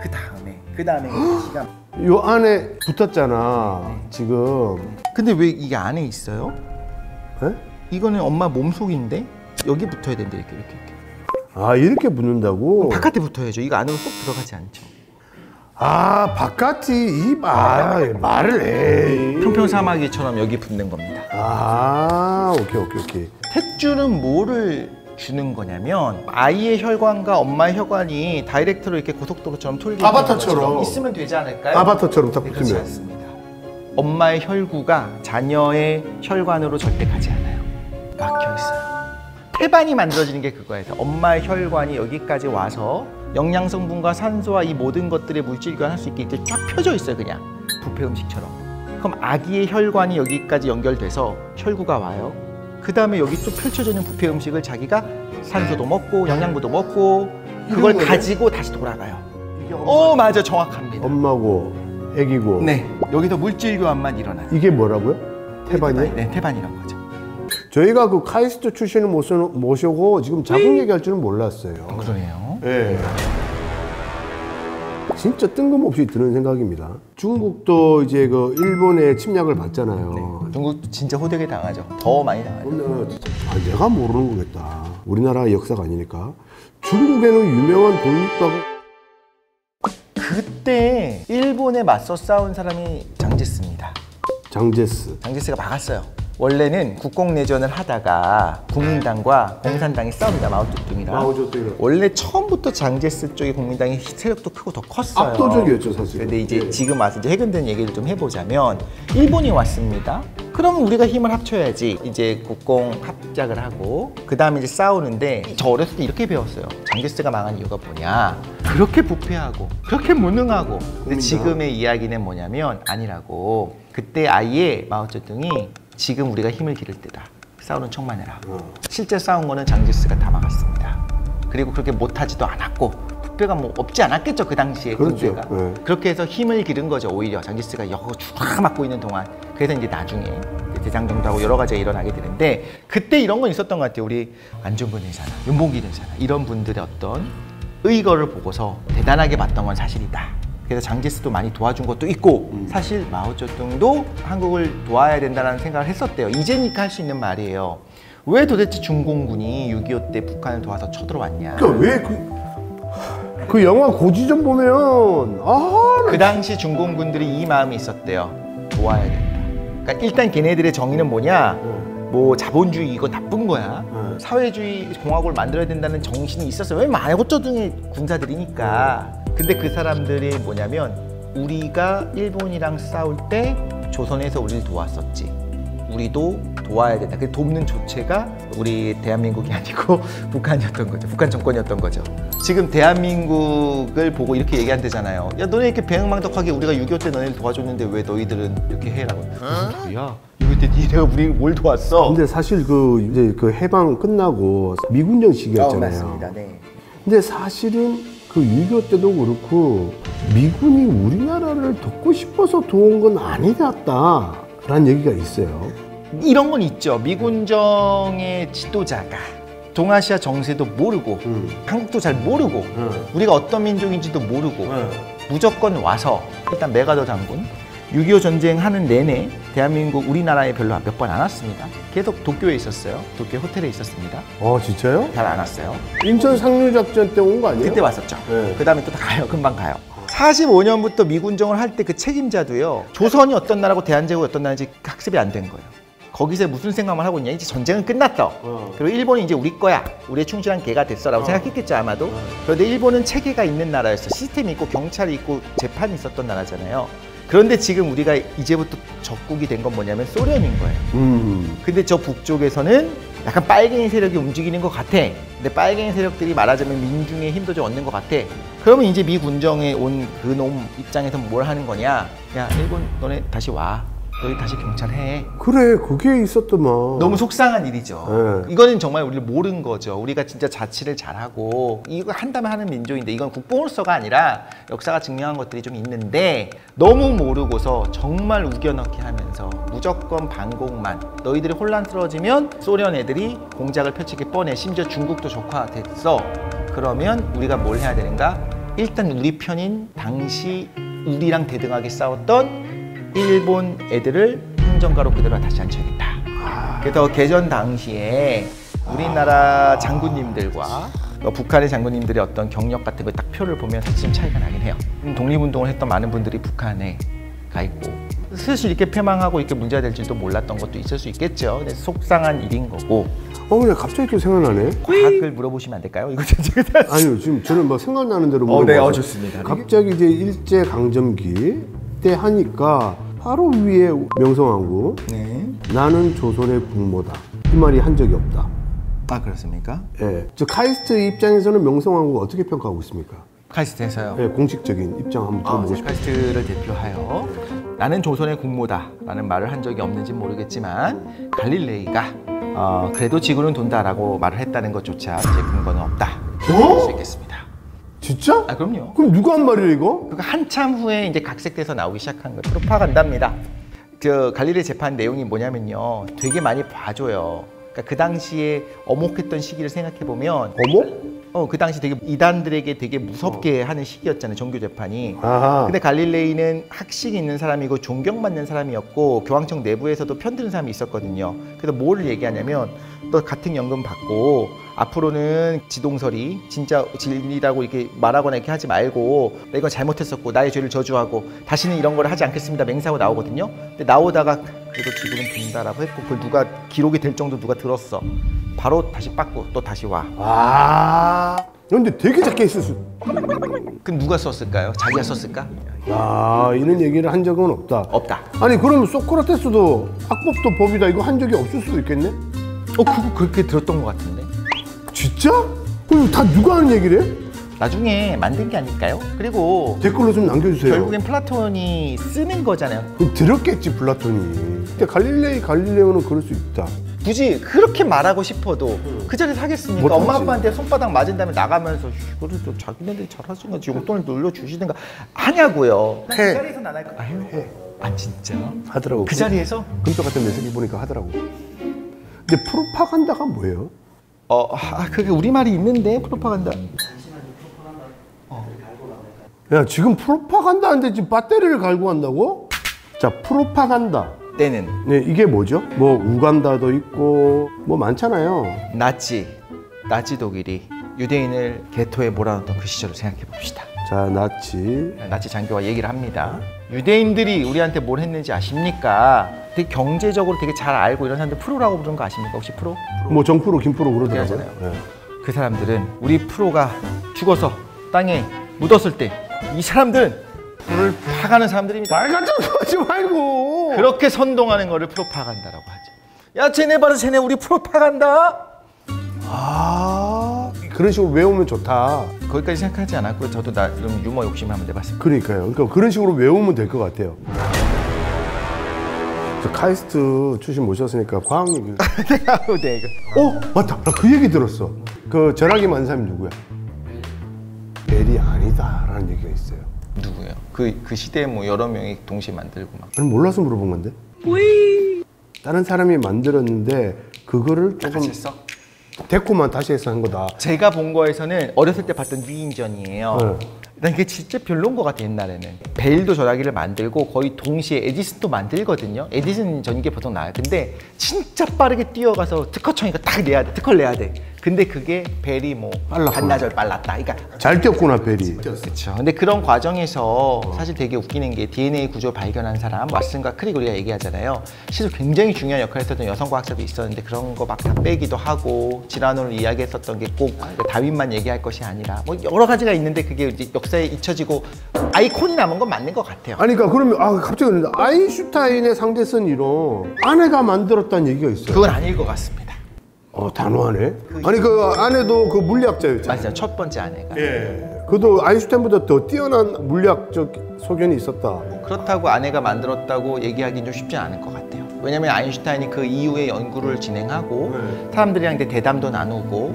그 다음에 시간. 요 안에 붙었잖아 지금. 근데 왜 이게 안에 있어요? 에? 이거는 엄마 몸속인데 여기 붙어야 된다. 이렇게. 아, 이렇게 붙는다고? 바깥에 붙어야죠. 이거 안으로 쏙 들어가지 않죠. 아, 바깥이 말을 해. 평평 사마귀처럼 여기 붙는 겁니다. 아, 오케이. 탯줄은 뭐를 주는 거냐면 아이의 혈관과 엄마의 혈관이 다이렉트로 이렇게 고속도로처럼 톨게이트 아바타처럼 있으면 되지 않을까요? 아바타처럼 딱 그렇지 붙으면. 않습니다. 엄마의 혈구가 자녀의 혈관으로 절대 가지 않아요. 막혀 있어요. 태반이 만들어지는 게 그거예요. 엄마의 혈관이 여기까지 와서 영양성분과 산소와 이 모든 것들의 물질 교환할 수 있게 이렇게 쫙 펴져 있어요. 그냥 뷔페 음식처럼. 그럼 아기의 혈관이 여기까지 연결돼서 혈구가 와요. 그 다음에 여기 또 펼쳐져 있는 뷔페 음식을 자기가 산소도 먹고 영양분도 먹고 그걸 가지고 다시 돌아가요. 맞아, 정확합니다. 엄마고 애기고. 네, 여기서 물질 교환만 일어나요. 이게 뭐라고요? 태반이요? 네, 태반이란 거죠. 저희가 그 카이스트 출신을 모시고 지금 자국 얘기할 줄은 몰랐어요. 그러네요. 네. 진짜 뜬금없이 드는 생각입니다. 중국도 이제 그 일본의 침략을 받잖아요. 중국도 진짜 호되게 당하죠. 더 많이 당하죠. 내가 모르는 거겠다. 우리나라 역사가 아니니까. 중국에는 유명한 독립가가 그때 일본에 맞서 싸운 사람이 장제스입니다. 장제스가 막았어요. 원래는 국공내전을 하다가 국민당과 공산당이 싸웁니다. 마오쩌둥이랑. 원래 처음부터 장제스 쪽의 국민당이 세력도 크고 더 컸어요. 압도적이었죠, 사실. 근데 이제 지금 와서 이제 해결된 얘기를 좀 해보자면 일본이 왔습니다. 그러면 우리가 힘을 합쳐야지. 이제 국공 합작을 하고 그 다음에 이제 싸우는데 저 어렸을 때 이렇게 배웠어요. 장제스가 망한 이유가 뭐냐? 그렇게 부패하고 그렇게 무능하고. 근데 지금의 이야기는 뭐냐면 아니라고. 그때 아예 마오쩌둥이 지금 우리가 힘을 기를 때다. 싸우는 척만 해라. 실제 싸운 거는 장제스가 다 막았습니다. 그리고 그렇게 못하지도 않았고 부패가 뭐 없지 않았겠죠. 그 당시에 그렇죠. 군대가. 네. 그렇게 해서 힘을 기른 거죠. 오히려 장제스가 여거 쫙 막고 있는 동안. 그래서 이제 나중에 대장정도 하고 여러 가지가 일어나게 되는데 그때 이런 건 있었던 것 같아요. 우리 안종근 의사나 윤봉길 의사나 이런 분들의 어떤 의거를 보고서 대단하게 봤던 건 사실이다. 그래서 장제스도 많이 도와준 것도 있고 사실 마오쩌둥도 한국을 도와야 된다는 생각을 했었대요. 이제니까 할 수 있는 말이에요. 왜 도대체 중공군이 6.25 때 북한을 도와서 쳐들어왔냐. 그러니까 왜 그 영화 고지전 보면 그 당시 중공군들이 이 마음이 있었대요. 도와야 된다. 그러니까 일단 걔네들의 정의는 뭐냐. 뭐 자본주의 이거 나쁜 거야. 사회주의 공화국을 만들어야 된다는 정신이 있었어요. 왜 마오쩌둥의 군사들이니까. 근데 그 사람들이 뭐냐면 우리가 일본이랑 싸울 때 조선에서 우리를 도왔었지. 우리도 도와야 된다. 그 돕는 조체가 우리 대한민국이 아니고 북한이었던 거죠. 북한 정권이었던 거죠. 지금 대한민국을 보고 이렇게 얘기한대잖아요. 야, 너네 이렇게 배응망덕하게 우리가 6.25 때 너네를 도와줬는데 왜 너희들은 이렇게 해라고. 무슨 소리야? 6.25 때 니네가 우리 뭘 도왔어? 근데 사실 이제 그 해방 끝나고 미군정 시기였잖아요. 맞습니다. 네. 근데 사실은 그 6.25 때도 그렇고 미군이 우리나라를 돕고 싶어서 도운 건 아니었다라는 얘기가 있어요. 이런 건 있죠. 미군정의 지도자가 동아시아 정세도 모르고 한국도 잘 모르고 우리가 어떤 민족인지도 모르고 무조건 와서 일단 메가더 장군 6.25 전쟁 하는 내내 대한민국 우리나라에 별로 몇 번 안 왔습니다. 계속 도쿄에 있었어요. 도쿄 호텔에 있었습니다. 진짜요? 잘 안 왔어요. 인천 상륙작전 때 온 거 아니에요? 그때 왔었죠. 네. 그 다음에 또 다 가요. 금방 가요. 45년부터 미군정을 할 때 그 책임자도요. 조선이 어떤 나라고 대한제국이 어떤 나라인지 학습이 안 된 거예요. 거기서 무슨 생각만 하고 있냐. 이제 전쟁은 끝났어. 그리고 일본이 이제 우리 거야. 우리의 충실한 개가 됐어라고 생각했겠죠 아마도. 그런데 일본은 체계가 있는 나라였어. 시스템이 있고 경찰이 있고 재판이 있었던 나라잖아요. 그런데 지금 우리가 이제부터 적국이 된 건 뭐냐면 소련인 거예요. 근데 저 북쪽에서는 약간 빨갱이 세력이 움직이는 것 같아. 근데 빨갱이 세력들이 말하자면 민중의 힘도 좀 얻는 것 같아. 그러면 이제 미 군정에 온 그놈 입장에서 뭘 하는 거냐. 야, 일본 너네 다시 와. 너희 다시 경찰해. 그래, 그게 있었더만. 너무 속상한 일이죠. 네. 이거는 정말 우리를 모른 거죠. 우리가 진짜 자치를 잘하고 이거 한다면 하는 민족인데 이건 국뽕으로서가 아니라 역사가 증명한 것들이 좀 있는데 너무 모르고서 정말 우겨넣기 하면서 무조건 반공만. 너희들이 혼란스러워지면 소련 애들이 공작을 펼치기 뻔해. 심지어 중국도 적화됐어. 그러면 우리가 뭘 해야 되는가? 일단 우리 편인 당시 우리랑 대등하게 싸웠던 일본 애들을 행정가로 그대로 다시 앉혀야겠다. 그래서 개전 당시에 우리나라 장군님들과 북한의 장군님들의 어떤 경력 같은 거 딱 표를 보면 사실 좀 차이가 나긴 해요. 독립운동을 했던 많은 분들이 북한에 가 있고 사실 이렇게 패망하고 이렇게 문제가 될지도 몰랐던 것도 있을 수 있겠죠. 근데 속상한 일인 거고. 근데 갑자기 또 생각나네. 과학을 물어보시면 안 될까요? 이거 지금 아니요, 지금 저는 뭐 생각나는 대로 물어봐서. 네, 좋습니다. 갑자기 이제 일제 강점기 때 하니까 바로 위에 명성황후. 네. 나는 조선의 국모다. 이 말이 한 적이 없다. 아, 그렇습니까? 예. 저 카이스트 입장에서는 명성황후가 어떻게 평가하고 있습니까? 카이스트에서요. 예, 공식적인 입장 한번 들어보고 싶어요. 카이스트를 대표하여 나는 조선의 국모다 라는 말을 한 적이 없는지 모르겠지만 갈릴레이가 그래도 지구는 돈다라고 말을 했다는 것조차 제 근거는 없다 할 수 있겠습니다. 진짜? 아, 그럼요. 그럼 누가 한 말이에요, 이거? 그러니까 한참 후에 이제 각색돼서 나오기 시작한 거예요. 프로파간다입니다. 그 갈릴레이 재판 내용이 뭐냐면요, 되게 많이 봐줘요. 그러니까 그 당시에 어목했던 시기를 생각해 보면 어목? 그 당시 되게 이단들에게 되게 무섭게 하는 시기였잖아요, 종교 재판이. 아하. 근데 갈릴레이는 학식이 있는 사람이고 존경받는 사람이었고 교황청 내부에서도 편드는 사람이 있었거든요. 그래서 뭐를 얘기하냐면 너 같은 연금 받고 앞으로는 지동설이 진짜 진리라고 이렇게 말하거나 이렇게 하지 말고 나 이건 잘못했었고 나의 죄를 저주하고 다시는 이런 걸 하지 않겠습니다 맹세하고 나오거든요. 근데 나오다가 그래도 지구는 돈다라고 했고 그걸 누가 기록이 될 정도 누가 들었어. 바로 다시 빠꾸 또 다시 와. 아. 근데 되게 작게 있을 수. 그럼 누가 썼을까요? 자기가 썼을까? 이런 얘기를 한 적은 없다. 없다. 아니, 그러면 소크라테스도 악법도 법이다 이거 한 적이 없을 수도 있겠네? 그거 그렇게 들었던 것 같은데. 진짜? 그럼 다 누가 하는 얘기를 해? 나중에 만든 게 아닐까요? 그리고 댓글로 좀 남겨주세요. 결국엔 플라톤이 쓰는 거잖아요. 그럼 들었겠지, 플라톤이. 근데 갈릴레오는 그럴 수 있다. 굳이 그렇게 말하고 싶어도 그 자리에서 하겠습니까? 못하지. 엄마 아빠한테 손바닥 맞은 다음에 나가면서 이거를 또 자기네들이 잘하시는 거지 용돈을 늘려주시든가 하냐고요. 그 자리에서는 안 할 거. 해. 아 진짜? 하더라고. 그 자리에서? 금쪽 같은 메시지 보니까 하더라고. 근데 프로파간다가 뭐예요? 그게 우리말이 있는데 프로파간다. 야, 지금 프로파간다인데 지금 배터리를 갈고 한다고? 자, 프로파간다. 때는 네, 이게 뭐죠? 뭐 우간다도 있고 뭐 많잖아요. 나치 독일이 유대인을 게토에 몰아넣었던 그 시절을 생각해 봅시다. 자, 나치 장교와 얘기를 합니다. 유대인들이 우리한테 뭘 했는지 아십니까? 되게 경제적으로 되게 잘 알고 이런 사람들 프로라고 부르는 거 아십니까? 혹시 프로? 뭐 정프로 김프로 그러더라고요. 그러잖아요. 네. 그 사람들은 우리 프로가 죽어서 땅에 묻었을 때 이 사람들은 불을 파가는 사람들입니다. 말 같은 거 하지 말고. 그렇게 선동하는 거를 프로파간다라고 하죠. 야, 쟤네 봐라, 쟤네 우리 프로파간다. 그런 식으로 외우면 좋다. 거기까지 생각하지 않았고 저도 나름 유머 욕심을 한번 내봤습니다. 그러니까요. 그러니까 그런 식으로 외우면 될 것 같아요. 저 카이스트 출신 모셨으니까 과학 얘기. 네, 맞다. 나 그 얘기 들었어. 그 전화기 많은 사람이 누구야? 벨이 아니다라는 얘기가 있어요. 누구예요? 그 시대에 뭐 여러 명이 동시에 만들고 막. 아니, 몰라서 물어본 건데. 다른 사람이 만들었는데 그거를 조금 같이 했어? 데코만 다시 해서 한 거다. 제가 본 거에서는 어렸을 때 봤던 위인전이에요. 네. 난 이게 진짜 별로인 것 같아. 옛날에는 베일도 전화기를 만들고 거의 동시에 에디슨도 만들거든요. 에디슨 전기계 보통 나와요. 근데 진짜 빠르게 뛰어가서 특허청이가 딱 내야 돼. 특허를 내야 돼. 근데 그게 벨이 뭐 빨랐구나. 반나절 빨랐다. 그러니까 잘 뛰었구나, 벨이. 그렇죠. 근데 그런 과정에서 사실 되게 웃기는 게 DNA 구조 발견한 사람 왓슨과 크릭 우리가 얘기하잖아요. 실제로 굉장히 중요한 역할을 했었던 여성 과학자도 있었는데 그런 거 막 다 빼기도 하고 지라노를 이야기했었던 게 꼭 다윈만 얘기할 것이 아니라 뭐 여러 가지가 있는데 그게 이제 역사에 잊혀지고 아이콘이 남은 건 맞는 것 같아요. 아니, 그러니까 그러면 갑자기 그런다. 아인슈타인의 상대선 이론 아내가 만들었다는 얘기가 있어요. 그건 아닐 것 같습니다. 단호하네. 아니, 그 아내도 그 물리학자였잖아요. 맞아요. 첫 번째 아내가. 그도 아인슈타인보다 더 뛰어난 물리학적 소견이 있었다. 그렇다고 아내가 만들었다고 얘기하기는 좀 쉽지 않을 것 같아요. 왜냐면 아인슈타인이 그 이후에 연구를 진행하고 사람들이랑 이제 대담도 나누고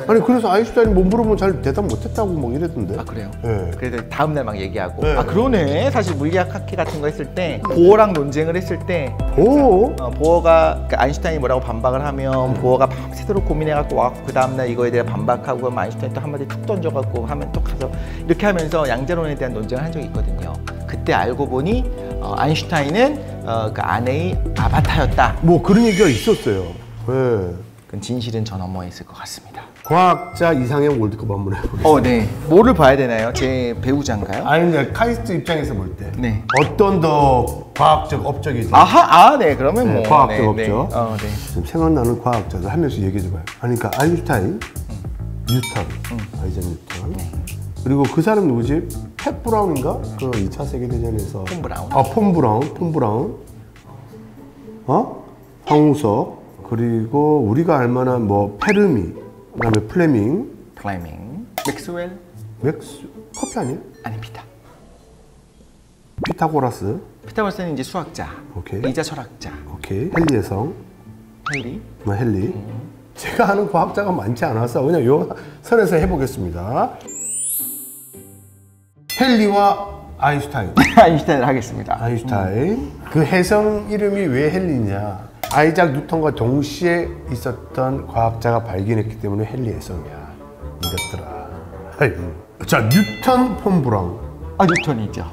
아니, 그래서 아인슈타인이 못 물어보면 잘 대답 못했다고 막 이랬던데. 아 그래요? 네. 그래서 다음날 막 얘기하고 네. 아 그러네. 사실 물리학 학회 같은 거 했을 때 보어랑 논쟁을 했을 때 오. 보어가 그러니까 아인슈타인이 뭐라고 반박을 하면 보어가 밤새도록 고민해갖고 와갖고 그 다음날 이거에 대해 반박하고 그럼 아인슈타인이 또 한마디 툭 던져갖고 하면 또 가서 이렇게 하면서 양자론에 대한 논쟁을 한 적이 있거든요. 그때 알고 보니 아인슈타인은 그 아내의 아바타였다. 뭐 그런 얘기가 있었어요. 네. 그건 진실은 저 너머에 있을 것 같습니다. 과학자 이상형 월드컵 한번 해보겠습니다. 네. 뭐를 봐야 되나요? 제 배우자인가요? 아니 근데 카이스트 입장에서 볼 때 네. 어떤 더 과학적 업적이지? 네. 그러면 뭐 과학적 네, 업적. 네. 지금 생각나는 과학자들 한 명씩 얘기해 줘봐요. 그러니까 아인슈타인, 뉴턴, 아이작 뉴턴. 그리고 그 사람 누구지? 팻 브라운인가? 그 2차 세계대전에서 폰 브라운. 폰 브라운. 황우석. 그리고 우리가 알만한 뭐 페르미, 그다음에 플레밍, 맥스웰? 커피 아니에요? 아닙니다. 피타고라스. 피타고라스는 이제 수학자, 오케이. 이자 철학자. 오케이. 헨리의 성. 헨리. 제가 아는 과학자가 많지 않아서 그냥 요 선에서 해보겠습니다. 헨리와 아인슈타인. 아인슈타인을 하겠습니다. 아인슈타인. 그 혜성 이름이 왜 헨리냐? 아이작 뉴턴과 동시에 있었던 과학자가 발견했기 때문에 헨리 혜성이야. 이것들아. 자, 뉴턴 폰 브라운. 뉴턴이죠.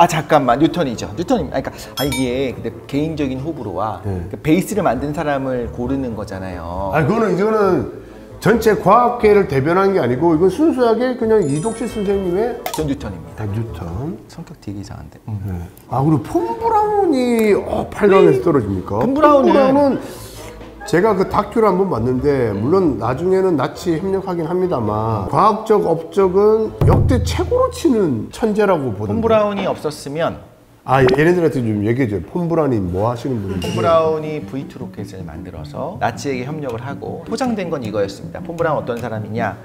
잠깐만, 뉴턴이죠. 뉴턴입니다. 그러니까 이게 근데 개인적인 호불호와 그 베이스를 만든 사람을 고르는 거잖아요. 이거는 전체 과학계를 대변한 게 아니고 이건 순수하게 그냥 이독실 선생님의 전 뉴턴입니다. 뉴턴. 성격 되게 이상한데. 그리고 폰 브라운이 8강에서 떨어집니까? 폰 브라운은 제가 그 다큐를 한번 봤는데 물론 나중에는 나치 협력하긴 합니다만 과학적 업적은 역대 최고로 치는 천재라고 보던데. 폰 브라운이 없었으면 얘네들한테 좀 얘기해줘요. 폰 브라운이 뭐 하시는 분인지. 폰 브라운이 V2 로켓을 만들어서 나치에게 협력을 하고 포장된 건 이거였습니다. 폰 브라운 어떤 사람이냐?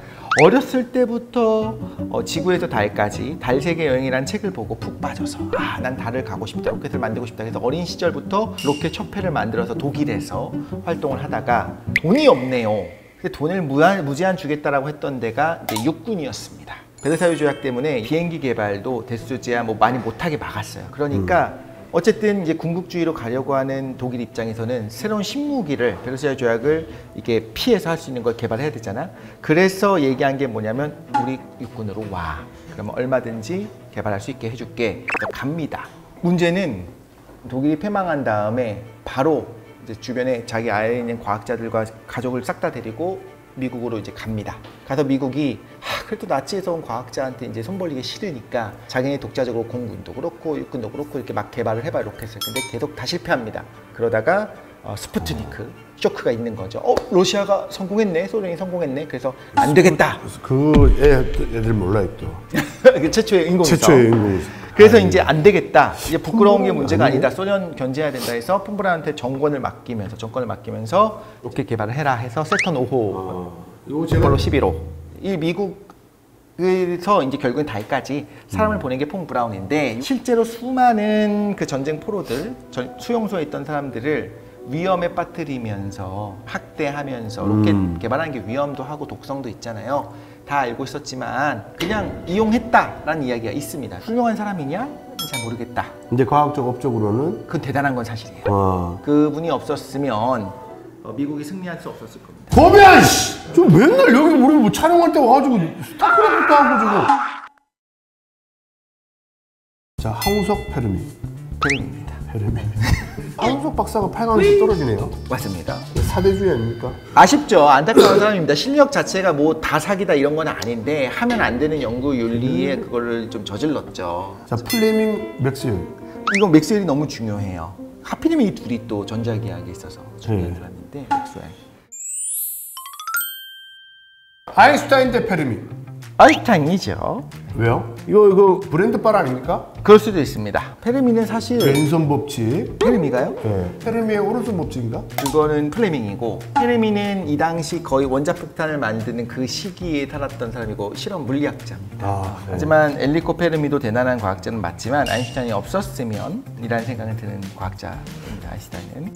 어렸을 때부터 지구에서 달까지 달 세계 여행이라는 책을 보고 푹 빠져서 난 달을 가고 싶다, 로켓을 만들고 싶다 해서 어린 시절부터 로켓 첫 회를 만들어서 독일에서 활동을 하다가 돈이 없네요. 근데 돈을 무제한 주겠다라고 했던 데가 이제 육군이었습니다. 베르사유 조약 때문에 비행기 개발도 대수제야 많이 못하게 막았어요. 그러니까 어쨌든 이제 군국주의로 가려고 하는 독일 입장에서는 새로운 신무기를 베르사유 조약을 이게 피해서 할 수 있는 걸 개발해야 되잖아. 그래서 얘기한 게 뭐냐면 우리 육군으로 와. 그러면 얼마든지 개발할 수 있게 해줄게. 그래서 갑니다. 문제는 독일이 패망한 다음에 바로 이제 주변에 자기 아래에 있는 과학자들과 가족을 싹 다 데리고 미국으로 이제 갑니다. 가서 미국이 그래도 나치에서 온 과학자한테 이제 손 벌리기 싫으니까 자기네 독자적으로 공군도 그렇고 육군도 그렇고 이렇게 막 개발을 해봐요, 로켓을. 근데 계속 다 실패합니다. 그러다가 스푸트니크 쇼크가 있는 거죠. 러시아가 성공했네, 소련이 성공했네. 그래서 안 되겠다. 그 애들 몰라요 또. 최초의 인공위성. 최초의 인공위성. 그래서 이제 안 되겠다. 이제 부끄러운 게 문제가 아니다. 소련 견제해야 된다 해서 폰 브라운한테 정권을 맡기면서 로켓 개발을 해라 해서 세턴 5호, 아폴로 11호. 이 미국에서 이제 결국엔 달까지 사람을 보낸 게 폰 브라운인데 실제로 수많은 그 전쟁 포로들, 수용소에 있던 사람들을 위험에 빠뜨리면서 학대하면서 로켓 개발하는 게 위험도 하고 독성도 있잖아요. 다 알고 있었지만 그냥 이용했다라는 이야기가 있습니다. 훌륭한 사람이냐? 잘 모르겠다. 근데 과학적 업적으로는 그건 대단한 건 사실이에요. 그분이 없었으면 미국이 승리할 수 없었을 겁니다. 고비야 씨! 좀 맨날 여기 우리 뭐 촬영할 때 와가지고 스타크래프트 하고 지금. 자, 황우석 페르미입니다. 황우석 박사가 8강에서 떨어지네요. 맞습니다. 사대주의 아닙니까? 아쉽죠. 안타까운 사람입니다. 실력 자체가 다 사기다 이런 건 아닌데 하면 안 되는 연구 윤리에 그거를 좀 저질렀죠. 자, 플레밍 맥스웰. 이건 맥스웰이 너무 중요해요. 하필이면 이 둘이 또 전자기하에 있어서 중요한 사람인데 맥스웰. 아인슈타인 대 페르미. 아인슈타인이죠. 왜요? 이거 브랜드 빨 아닙니까? 그럴 수도 있습니다. 페르미는 사실 왼손 법칙. 페르미가요? 네. 페르미의 오른손 법칙인가? 그거는 플레밍이고 페르미는 이 당시 거의 원자폭탄을 만드는 그 시기에 살았던 사람이고 실험 물리학자입니다. 네. 하지만 엔리코 페르미도 대단한 과학자는 맞지만 아인슈타인이 없었으면 이라는 생각이 드는 과학자입니다. 아인슈타인은.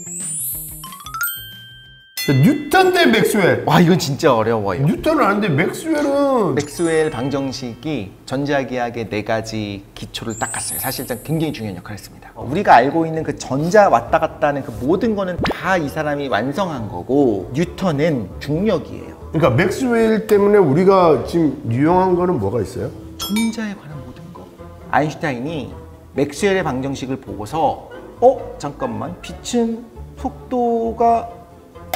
뉴턴 대 맥스웰. 와, 이건 진짜 어려워요. 뉴턴은 아는데 맥스웰은 맥스웰 방정식이 전자기하의 4가지 기초를 닦았어요. 사실상 굉장히 중요한 역할을 했습니다. 우리가 알고 있는 그 전자 왔다 갔다 하는 그 모든 거는 다 이 사람이 완성한 거고 뉴턴은 중력이에요. 그러니까 맥스웰 때문에 우리가 지금 유용한 거는 뭐가 있어요? 전자에 관한 모든 거. 아인슈타인이 맥스웰의 방정식을 보고서 잠깐만, 빛은 속도가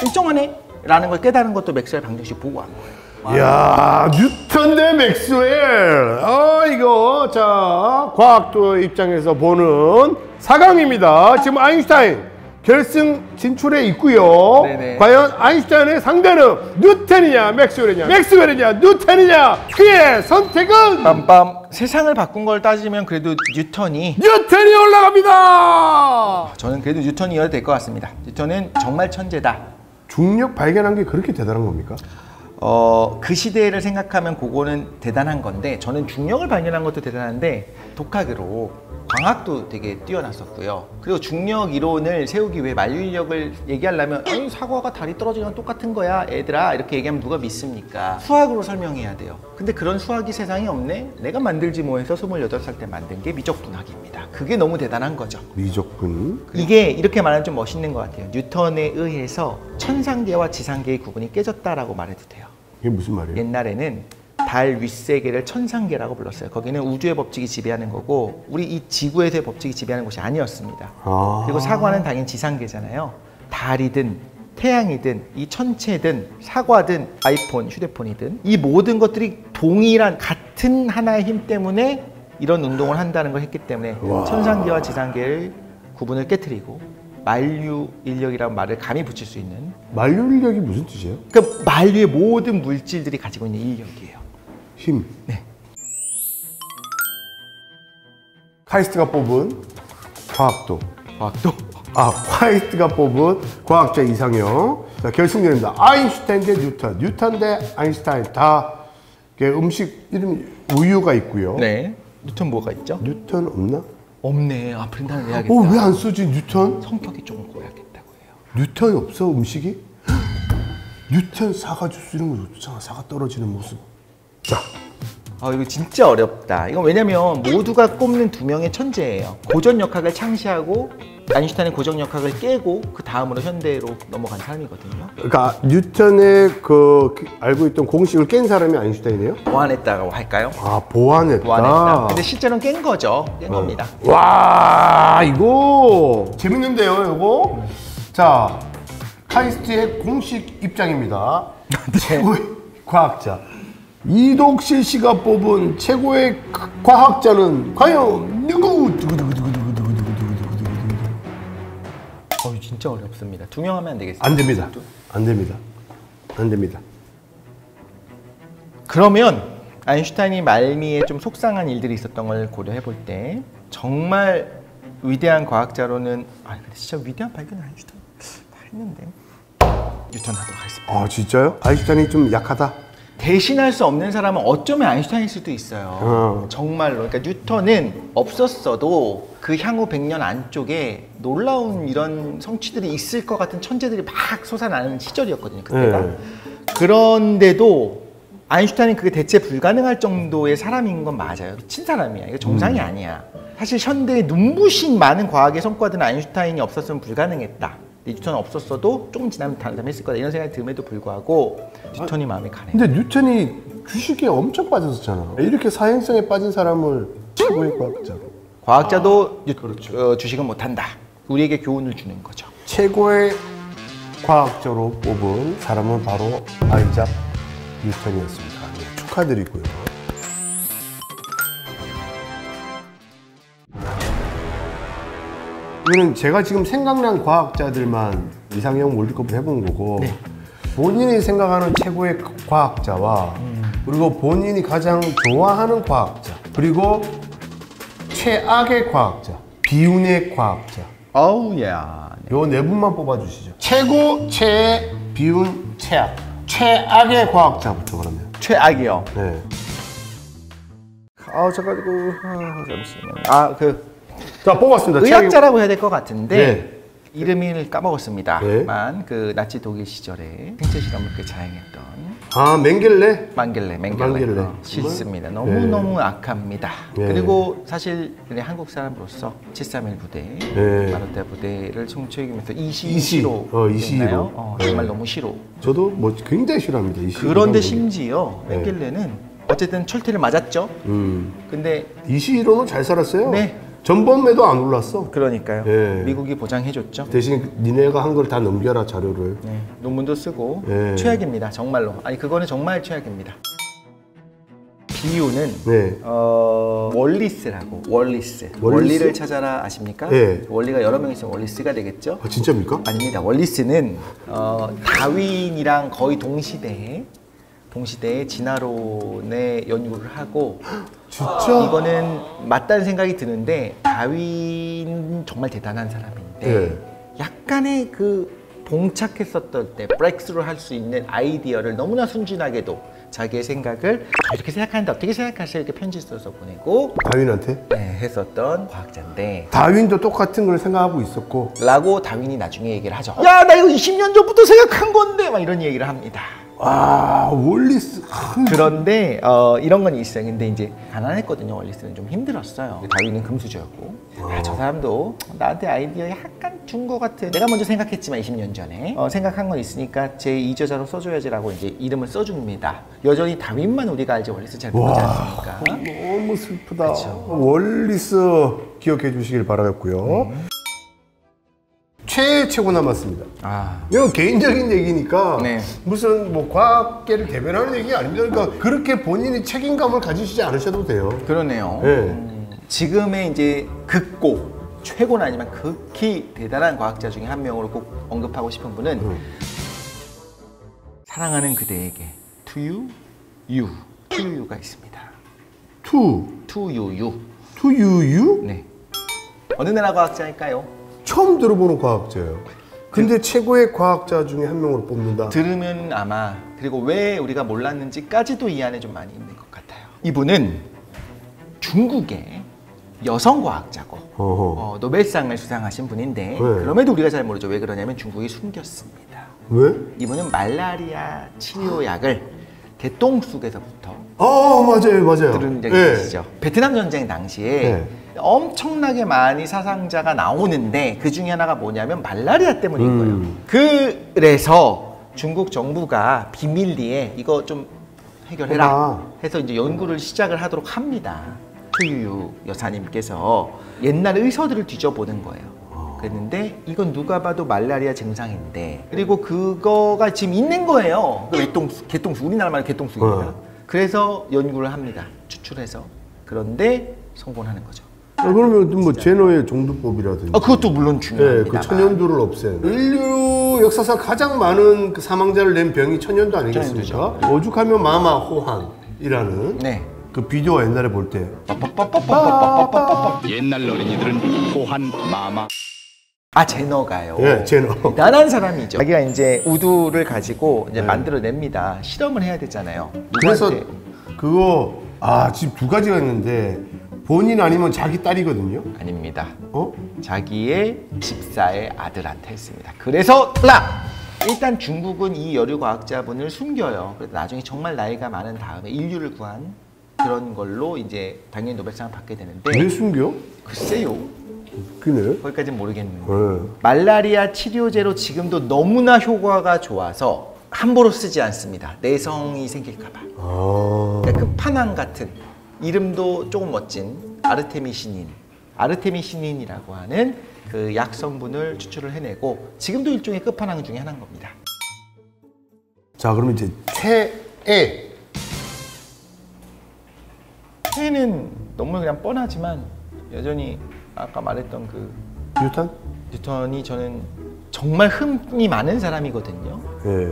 일정하네 라는 걸 깨달은 것도 맥스웰 방정식 보고 한 거예요. 이야, 뉴턴 대 맥스웰. 이거 자 과학도 입장에서 보는 4강입니다. 지금 아인슈타인 결승 진출해 있고요. 네네. 과연 아인슈타인의 상대는 뉴턴이냐 맥스웰이냐, 맥스웰이냐 뉴턴이냐, 그의 선택은 빰빰. 세상을 바꾼 걸 따지면 그래도 뉴턴이 올라갑니다. 저는 그래도 뉴턴이어야 될 것 같습니다. 뉴턴은 정말 천재다. 중력 발견한 게 그렇게 대단한 겁니까? 그 시대를 생각하면 그거는 대단한 건데, 저는 중력을 발견한 것도 대단한데 독학으로 광학도 되게 뛰어났었고요. 그리고 중력 이론을 세우기 위해 만류인력을 얘기하려면 아니 사과가 다리 떨어지는 건 똑같은 거야 얘들아 이렇게 얘기하면 누가 믿습니까? 수학으로 설명해야 돼요. 근데 그런 수학이 세상에 없네? 내가 만들지 뭐 해서 28살 때 만든 게 미적분학입니다. 그게 너무 대단한 거죠. 미적분. 이게 이렇게 말하면 좀 멋있는 것 같아요. 뉴턴에 의해서 천상계와 지상계의 구분이 깨졌다라고 말해도 돼요. 이게 무슨 말이에요? 옛날에는 달 윗세계를 천상계라고 불렀어요. 거기는 우주의 법칙이 지배하는 거고 우리 이 지구에서의 법칙이 지배하는 곳이 아니었습니다. 그리고 사과는 당연히 지상계잖아요. 달이든 태양이든 이 천체든 사과든 아이폰, 휴대폰이든 이 모든 것들이 동일한 같은 하나의 힘 때문에 이런 운동을 한다는 걸 했기 때문에 천상계와 지상계를 구분을 깨트리고 만류인력이라는 말을 감히 붙일 수 있는, 만류인력이 무슨 뜻이에요? 그러니까 만류의 모든 물질들이 가지고 있는 인력이에요. 힘. 네. 카이스트가 뽑은 과학도. 과학도? 카이스트가 뽑은 과학자 이상형. 자, 결승전입니다. 아인슈타인 대 뉴턴. 뉴턴 대 아인슈타인. 다 음식 이름 우유가 있고요. 네. 뉴턴 뭐가 있죠? 뉴턴 없나? 없네. 브린다는 해야겠다. 왜 안 쓰지 뉴턴? 성격이 조금 고약했다고 해요. 뉴턴이 없어 음식이? 뉴턴 사과 주스 이런 거 좋잖아. 사과 떨어지는 모습. 자, 이거 진짜 어렵다. 이건 왜냐면 모두가 꼽는 두 명의 천재예요. 고전역학을 창시하고 아인슈타인의 고전역학을 깨고 그 다음으로 현대로 넘어간 사람이거든요. 그러니까 뉴턴의 그 알고 있던 공식을 깬 사람이 아인슈타인이에요? 보완했다고 할까요? 보완했다. 보완했다. 근데 실제로는 깬 거죠. 깬 겁니다. 와, 이거 재밌는데요, 이거? 자, 카이스트의 공식 입장입니다. 최고의 과학자 이독실 씨가 뽑은 최고의 과학자는 과연 누구? 진짜 어렵습니다. 두 명 하면 안 되겠어요? 안 됩니다. 안 됩니다. 안 됩니다. 그러면 아인슈타인이 말미에 좀 속상한 일들이 있었던 걸 고려해 볼 때 정말 위대한 과학자로는 근데 진짜 위대한 발견을 아인슈타인 다 했는데 뉴턴 하도록 하겠습니다. 진짜요? 아인슈타인이 좀 약하다? 대신할 수 없는 사람은 어쩌면 아인슈타인일 수도 있어요. 정말로. 그러니까 뉴턴은 없었어도 그 향후 100년 안쪽에 놀라운 이런 성취들이 있을 것 같은 천재들이 막 솟아나는 시절이었거든요, 그때가. 그런데도 아인슈타인은 그게 대체 불가능할 정도의 사람인 건 맞아요. 미친 사람이야. 이거 정상이 아니야. 사실 현대의 눈부신 많은 과학의 성과들은 아인슈타인이 없었으면 불가능했다. 뉴턴은 없었어도 조금 지나면 다른 사람이 했을 거다 이런 생각이 듦에도 불구하고 뉴턴이 마음에 가네요. 근데 뉴턴이 주식에 엄청 빠졌었잖아. 이렇게 사행성에 빠진 사람을 최고의 과학자로. 과학자도 주식은 못한다. 우리에게 교훈을 주는 거죠. 최고의 과학자로 뽑은 사람은 바로 아이작 뉴턴이었습니다. 네, 축하드리고요. 이거는 제가 지금 생각난 과학자들만 이상형 월드컵을 해본 거고 본인이 생각하는 최고의 과학자와 그리고 본인이 가장 좋아하는 과학자 그리고 최악의 과학자, 비운의 과학자 어우야. 요 네 분만 뽑아주시죠. 최고, 최애, 비운, 최악. 최악의 과학자부터 그러면. 최악이요. 네. 잠시만요. 자, 뽑았습니다. 의학자라고 해야 될 것 같은데 네. 이름을 까먹었습니다. 네. 그 나치 독일 시절에 생체 실험을 꽤 자행했던 맹겔레? 맹겔레. 싫습니다. 너무너무 악합니다. 네. 그리고 사실 한국 사람으로서 731 부대, 마르타 부대를 총책임해서 이시로 이시로. 정말 너무 싫어. 저도 뭐 굉장히 싫어합니다. 이시로. 그런데 심지어 맹겔레는 어쨌든 철퇴를 맞았죠. 근데 이시로는 잘 살았어요. 네. 전범에도 안 올랐어. 그러니까요. 예. 미국이 보장해줬죠. 대신 니네가 한 걸 다 넘겨라 자료를. 네, 논문도 쓰고 예. 최악입니다. 정말로. 아니 그거는 정말 최악입니다. 비유는 네. 월리스라고 원리를 찾아라 아십니까? 네. 원리가 여러 명 있으면 월리스가 되겠죠? 아, 진짜입니까? 아닙니다. 월리스는 다윈이랑 거의 동시대에 진화론의 연구를 하고 진짜? 이거는 맞다는 생각이 드는데 다윈 정말 대단한 사람인데 네. 약간의 그 봉착했었던 때 브레이크스루 할 수 있는 아이디어를 너무나 순진하게도 자기의 생각을 이렇게 생각하는데 어떻게 생각하세요? 이렇게 편지 써서 보내고 다윈한테? 네, 했었던 과학자인데 다윈도 똑같은 걸 생각하고 있었고. 라고 다윈이 나중에 얘기를 하죠. 야, 나 이거 20년 전부터 생각한 건데 막 이런 얘기를 합니다. 아, 월리스. 그런데 이런 건 있어요. 근데 이제 가난했거든요. 월리스는 좀 힘들었어요. 다윈은 금수저였고 저 사람도 나한테 아이디어 약간 준 거 같은, 내가 먼저 생각했지만 20년 전에 생각한 건 있으니까 제 이저자로 써줘야지라고 이제 이름을 써줍니다. 여전히 다윈만 우리가 알지 월리스 잘 모르지 않습니까? 너무 슬프다. 그쵸. 월리스 기억해 주시길 바라겠고요. 최고 남았습니다. 이건 개인적인 얘기니까 네. 무슨 뭐 과학계를 대변하는 얘기 아닙니다. 그러니까 그렇게 본인이 책임감을 가지시지 않으셔도 돼요. 그러네요. 네. 지금의 이제 극고, 최고는 아니지만 극히 대단한 과학자 중에 한 명으로 꼭 언급하고 싶은 분은 사랑하는 그대에게 To You가 있습니다. To You? 네. 어느 나라 과학자일까요? 처음 들어보는 과학자예요. 근데 최고의 과학자 중에 한 명으로 뽑는다. 들으면 아마, 그리고 왜 우리가 몰랐는지까지도 이 안에 좀 많이 있는 것 같아요. 이분은 중국의 여성 과학자고 노벨상을 수상하신 분인데 그럼에도 우리가 잘 모르죠. 왜 그러냐면 중국이 숨겼습니다. 왜? 이분은 말라리아 치료약을 개똥쑥에서부터 맞아요. 들은 적이 있으시죠. 베트남 전쟁 당시에 엄청나게 많이 사상자가 나오는데 그 중에 하나가 뭐냐면 말라리아 때문인 거예요. 그래서 중국 정부가 비밀리에 이거 좀 해결해라 해서 이제 연구를 시작을 하도록 합니다. 투유 여사님께서 옛날 의서들을 뒤져보는 거예요. 그랬는데 이건 누가 봐도 말라리아 증상인데, 그리고 그거가 지금 있는 거예요. 개똥쑥, 우리나라 말로 개똥쑥입니다. 그래서 연구를 합니다. 추출해서. 그런데 성공하는 거죠. 그러면 뭐 제너의 종두법이라든지. 그것도 물론 중요합니다. 그 천연두를 없앤. 인류 역사상 가장 많은 그 사망자를 낸 병이 천연두 아니겠습니까? 오죽하면 마마 호한이라는 그 비디오 옛날에 볼 때. 옛날 어린이들은 호한 마마. 제너가요. 제너. 대단한 사람이죠. 자기가 이제 우두를 가지고 이제 만들어냅니다. 실험을 해야 되잖아요. 그래서 그거 지금 두 가지가 있는데 본인 아니면 자기 딸이거든요. 아닙니다. 자기의 집사의 아들한테 했습니다. 그래서 일단 중국은 이 여류 과학자분을 숨겨요. 그래서 나중에 정말 나이가 많은 다음에 인류를 구한 그런 걸로 이제 당연히 노벨상을 받게 되는데. 왜 숨겨? 글쎄요. 그네. 거기까지는 모르겠는데 말라리아 치료제로 지금도 너무나 효과가 좋아서 함부로 쓰지 않습니다. 내성이 생길까 봐. 그러니까 끝판왕 같은, 이름도 조금 멋진 아르테미시닌이라고 하는 그 약 성분을 추출을 해내고 지금도 일종의 끝판왕 중에 하나인 겁니다. 자, 그럼 이제 최애는 너무 그냥 뻔하지만 여전히 아까 말했던 그 뉴턴이 저는 정말 흠이 많은 사람이거든요.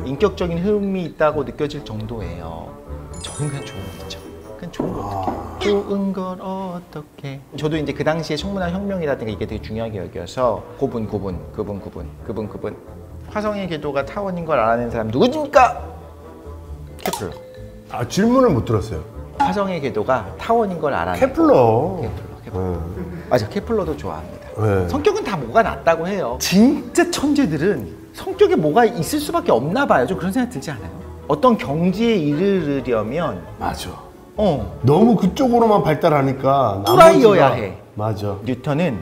인격적인 흠이 있다고 느껴질 정도예요. 저는 그냥 좋은 거죠. 그냥 좋은 거 어떡해. 좋은 걸 어떻게. 저도 이제 그 당시에 청문화 혁명이라든가 이게 되게 중요하게 여겨서 구분. 화성의 궤도가 타원인 걸 알아낸 사람 누구입니까? 케플러. 질문을 못 들었어요. 화성의 궤도가 타원인 걸 알아낸 케플러. 맞아, 케플러도 좋아합니다. 성격은 다 뭐가 낫다고 해요. 진짜 천재들은 성격에 뭐가 있을 수밖에 없나 봐요. 좀 그런 생각 들지 않아요? 어떤 경지에 이르려면 맞아. 너무 그쪽으로만 발달하니까 또라이여야 해. 맞아. 뉴턴은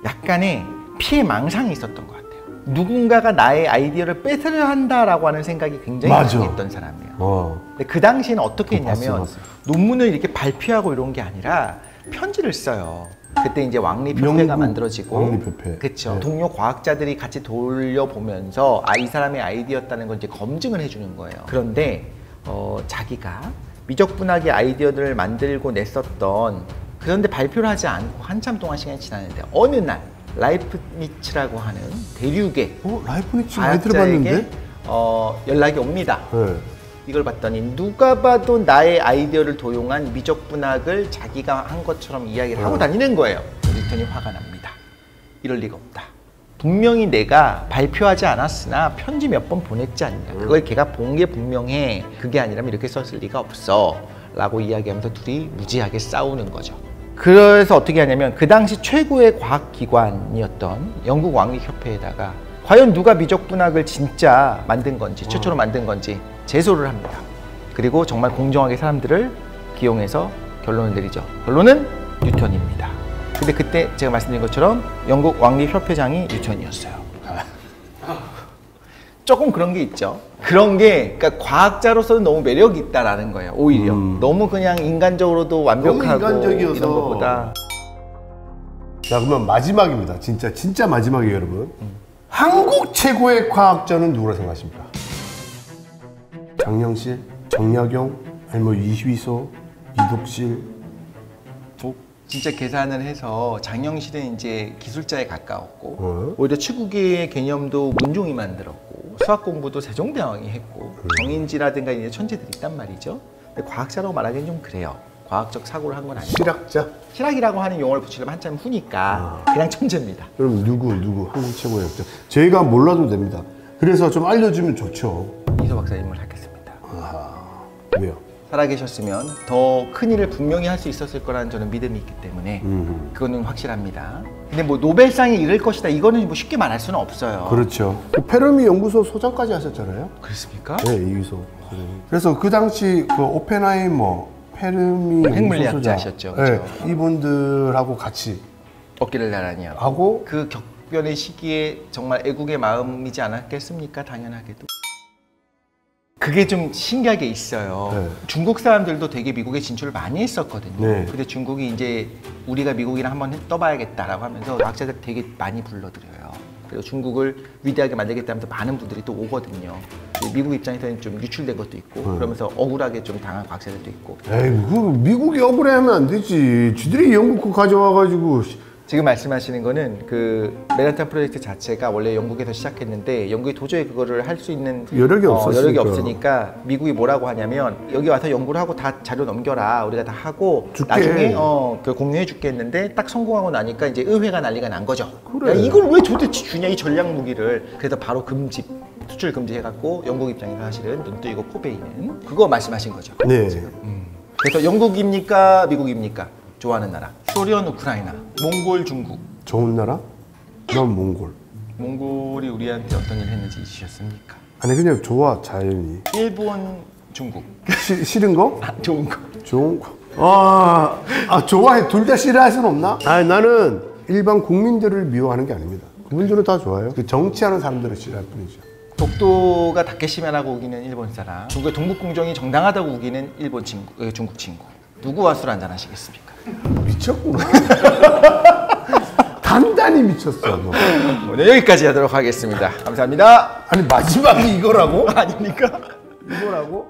약간의 피해 망상이 있었던 것 같아요. 누군가가 나의 아이디어를 뺏으려 한다라고 하는 생각이 굉장히 강했던 사람이에요. 근데 그 당시에는 어떻게 했냐면 논문을 이렇게 발표하고 이런 게 아니라 편지를 써요. 그때 이제 왕리표패가 영국 만들어지고 왕리표패. 그렇죠. 네. 동료 과학자들이 같이 돌려보면서 이 사람의 아이디어였다는 걸 이제 검증을 해주는 거예요. 그런데 자기가 미적분학의 아이디어들을 만들고 냈었던 그런데 발표를 하지 않고 한참 동안 시간이 지났는데 어느 날 라이프니츠라고 하는 대륙의 라이프니츠 많이 들어봤는데? 연락이 옵니다. 네. 이걸 봤더니 누가 봐도 나의 아이디어를 도용한 미적분학을 자기가 한 것처럼 이야기를 하고 다니는 거예요. 뉴턴이 화가 납니다. 이럴 리가 없다. 분명히 내가 발표하지 않았으나 편지 몇 번 보냈지 않냐. 그걸 걔가 본 게 분명해. 그게 아니라면 이렇게 썼을 리가 없어. 라고 이야기하면서 둘이 무지하게 싸우는 거죠. 그래서 어떻게 하냐면 그 당시 최고의 과학기관이었던 영국 왕립협회에다가 과연 누가 미적분학을 진짜 만든 건지 최초로 만든 건지 제소를 합니다. 그리고 정말 공정하게 사람들을 기용해서 결론을 내리죠. 결론은 뉴턴입니다. 근데 그때 제가 말씀드린 것처럼 영국 왕립협회장이 뉴턴이었어요. 조금 그런 게 있죠. 그런 게 그러니까 과학자로서는 너무 매력이 있다라는 거예요. 오히려 너무 그냥 인간적으로도 완벽하고 너무 인간적이어서. 이런 것보다. 자, 그러면 마지막입니다. 진짜 마지막이에요, 여러분. 한국 최고의 과학자는 누구라 생각하십니까? 장영실, 정약용, 아니 뭐 이휘소, 이독실. 진짜 계산을 해서 장영실은 이제 기술자에 가까웠고 오히려 치국의 개념도 문종이 만들었고 수학 공부도 세종대왕이 했고 정인지라든가 이제 천재들이 있단 말이죠. 근데 과학자라고 말하기는 좀 그래요. 과학적 사고를 한 건 아니고 실학자? 실학이라고 하는 용어를 붙이려면 한참 후니까 그냥 천재입니다. 그럼 누구 한국 최고의 학자? 저희가 몰라도 됩니다. 그래서 좀 알려주면 좋죠. 이소 박사님을 하겠습니다. 왜요? 살아계셨으면 더 큰 일을 분명히 할 수 있었을 거라는 저는 믿음이 있기 때문에 그거는 확실합니다. 근데 뭐 노벨상에 이를 것이다 이거는 뭐 쉽게 말할 수는 없어요. 그렇죠. 페르미 연구소 소장까지 하셨잖아요. 그렇습니까? 네, 이휘소. 그래서 그 당시 그 오펜하이머, 페르미 핵물리학자셨죠. 네, 이분들하고 같이 어깨를 나란히 하고 하고 그 격변의 시기에 정말 애국의 마음이지 않았겠습니까? 당연하게도. 그게 좀 신기하게 있어요. 네. 중국 사람들도 되게 미국에 진출을 많이 했었거든요. 네. 근데 중국이 이제 우리가 미국이랑 한번 떠봐야겠다라고 하면서 과학자들 되게 많이 불러들여요. 그리고 중국을 위대하게 만들겠다면서 많은 분들이 또 오거든요. 미국 입장에서는 좀 유출된 것도 있고 그러면서 억울하게 좀 당한 과학자들도 있고. 에이, 그 미국이 억울해하면 안 되지. 지들이 영국 거 가져와가지고. 지금 말씀하시는 거는 그 맨하탄 프로젝트 자체가 원래 영국에서 시작했는데 영국이 도저히 그거를 할 수 있는 여력이 없으니까 미국이 뭐라고 하냐면 여기 와서 연구를 하고 다 자료 넘겨라 우리가 다 하고 줄게. 나중에 그 공유해 줄게 했는데 딱 성공하고 나니까 이제 의회가 난리가 난 거죠. 그래. 야, 이걸 왜 도대체 주냐 이 전략 무기를. 그래서 바로 금지 수출 금지해갖고 영국 입장에서 사실은 눈 뜨이고 코 베이는 그거 말씀하신 거죠. 네. 그래서 영국입니까 미국입니까? 좋아하는 나라. 소련, 우크라이나, 몽골, 중국. 좋은 나라? 난 몽골. 몽골이 우리한테 어떤 일을 했는지 잊으셨습니까? 아니 그냥 좋아 자연이. 일본, 중국. 싫은 거? 좋은 거. 좋은 거. 좋아해. 둘 다 싫어할 수는 없나? 아니 나는 일반 국민들을 미워하는 게 아닙니다. 그분들은 다 좋아요. 그 정치하는 사람들을 싫어할 뿐이죠. 독도가 다케시마라고 우기는 일본 사람, 중국의 동북공정이 정당하다고 우기는 중국 친구. 누구와 술 한잔 하시겠습니까? 미쳤구나. 단단히 미쳤어. 너. 오늘 여기까지 하도록 하겠습니다. 감사합니다. 아니 마지막이 이거라고? 아닙니까? 이거라고?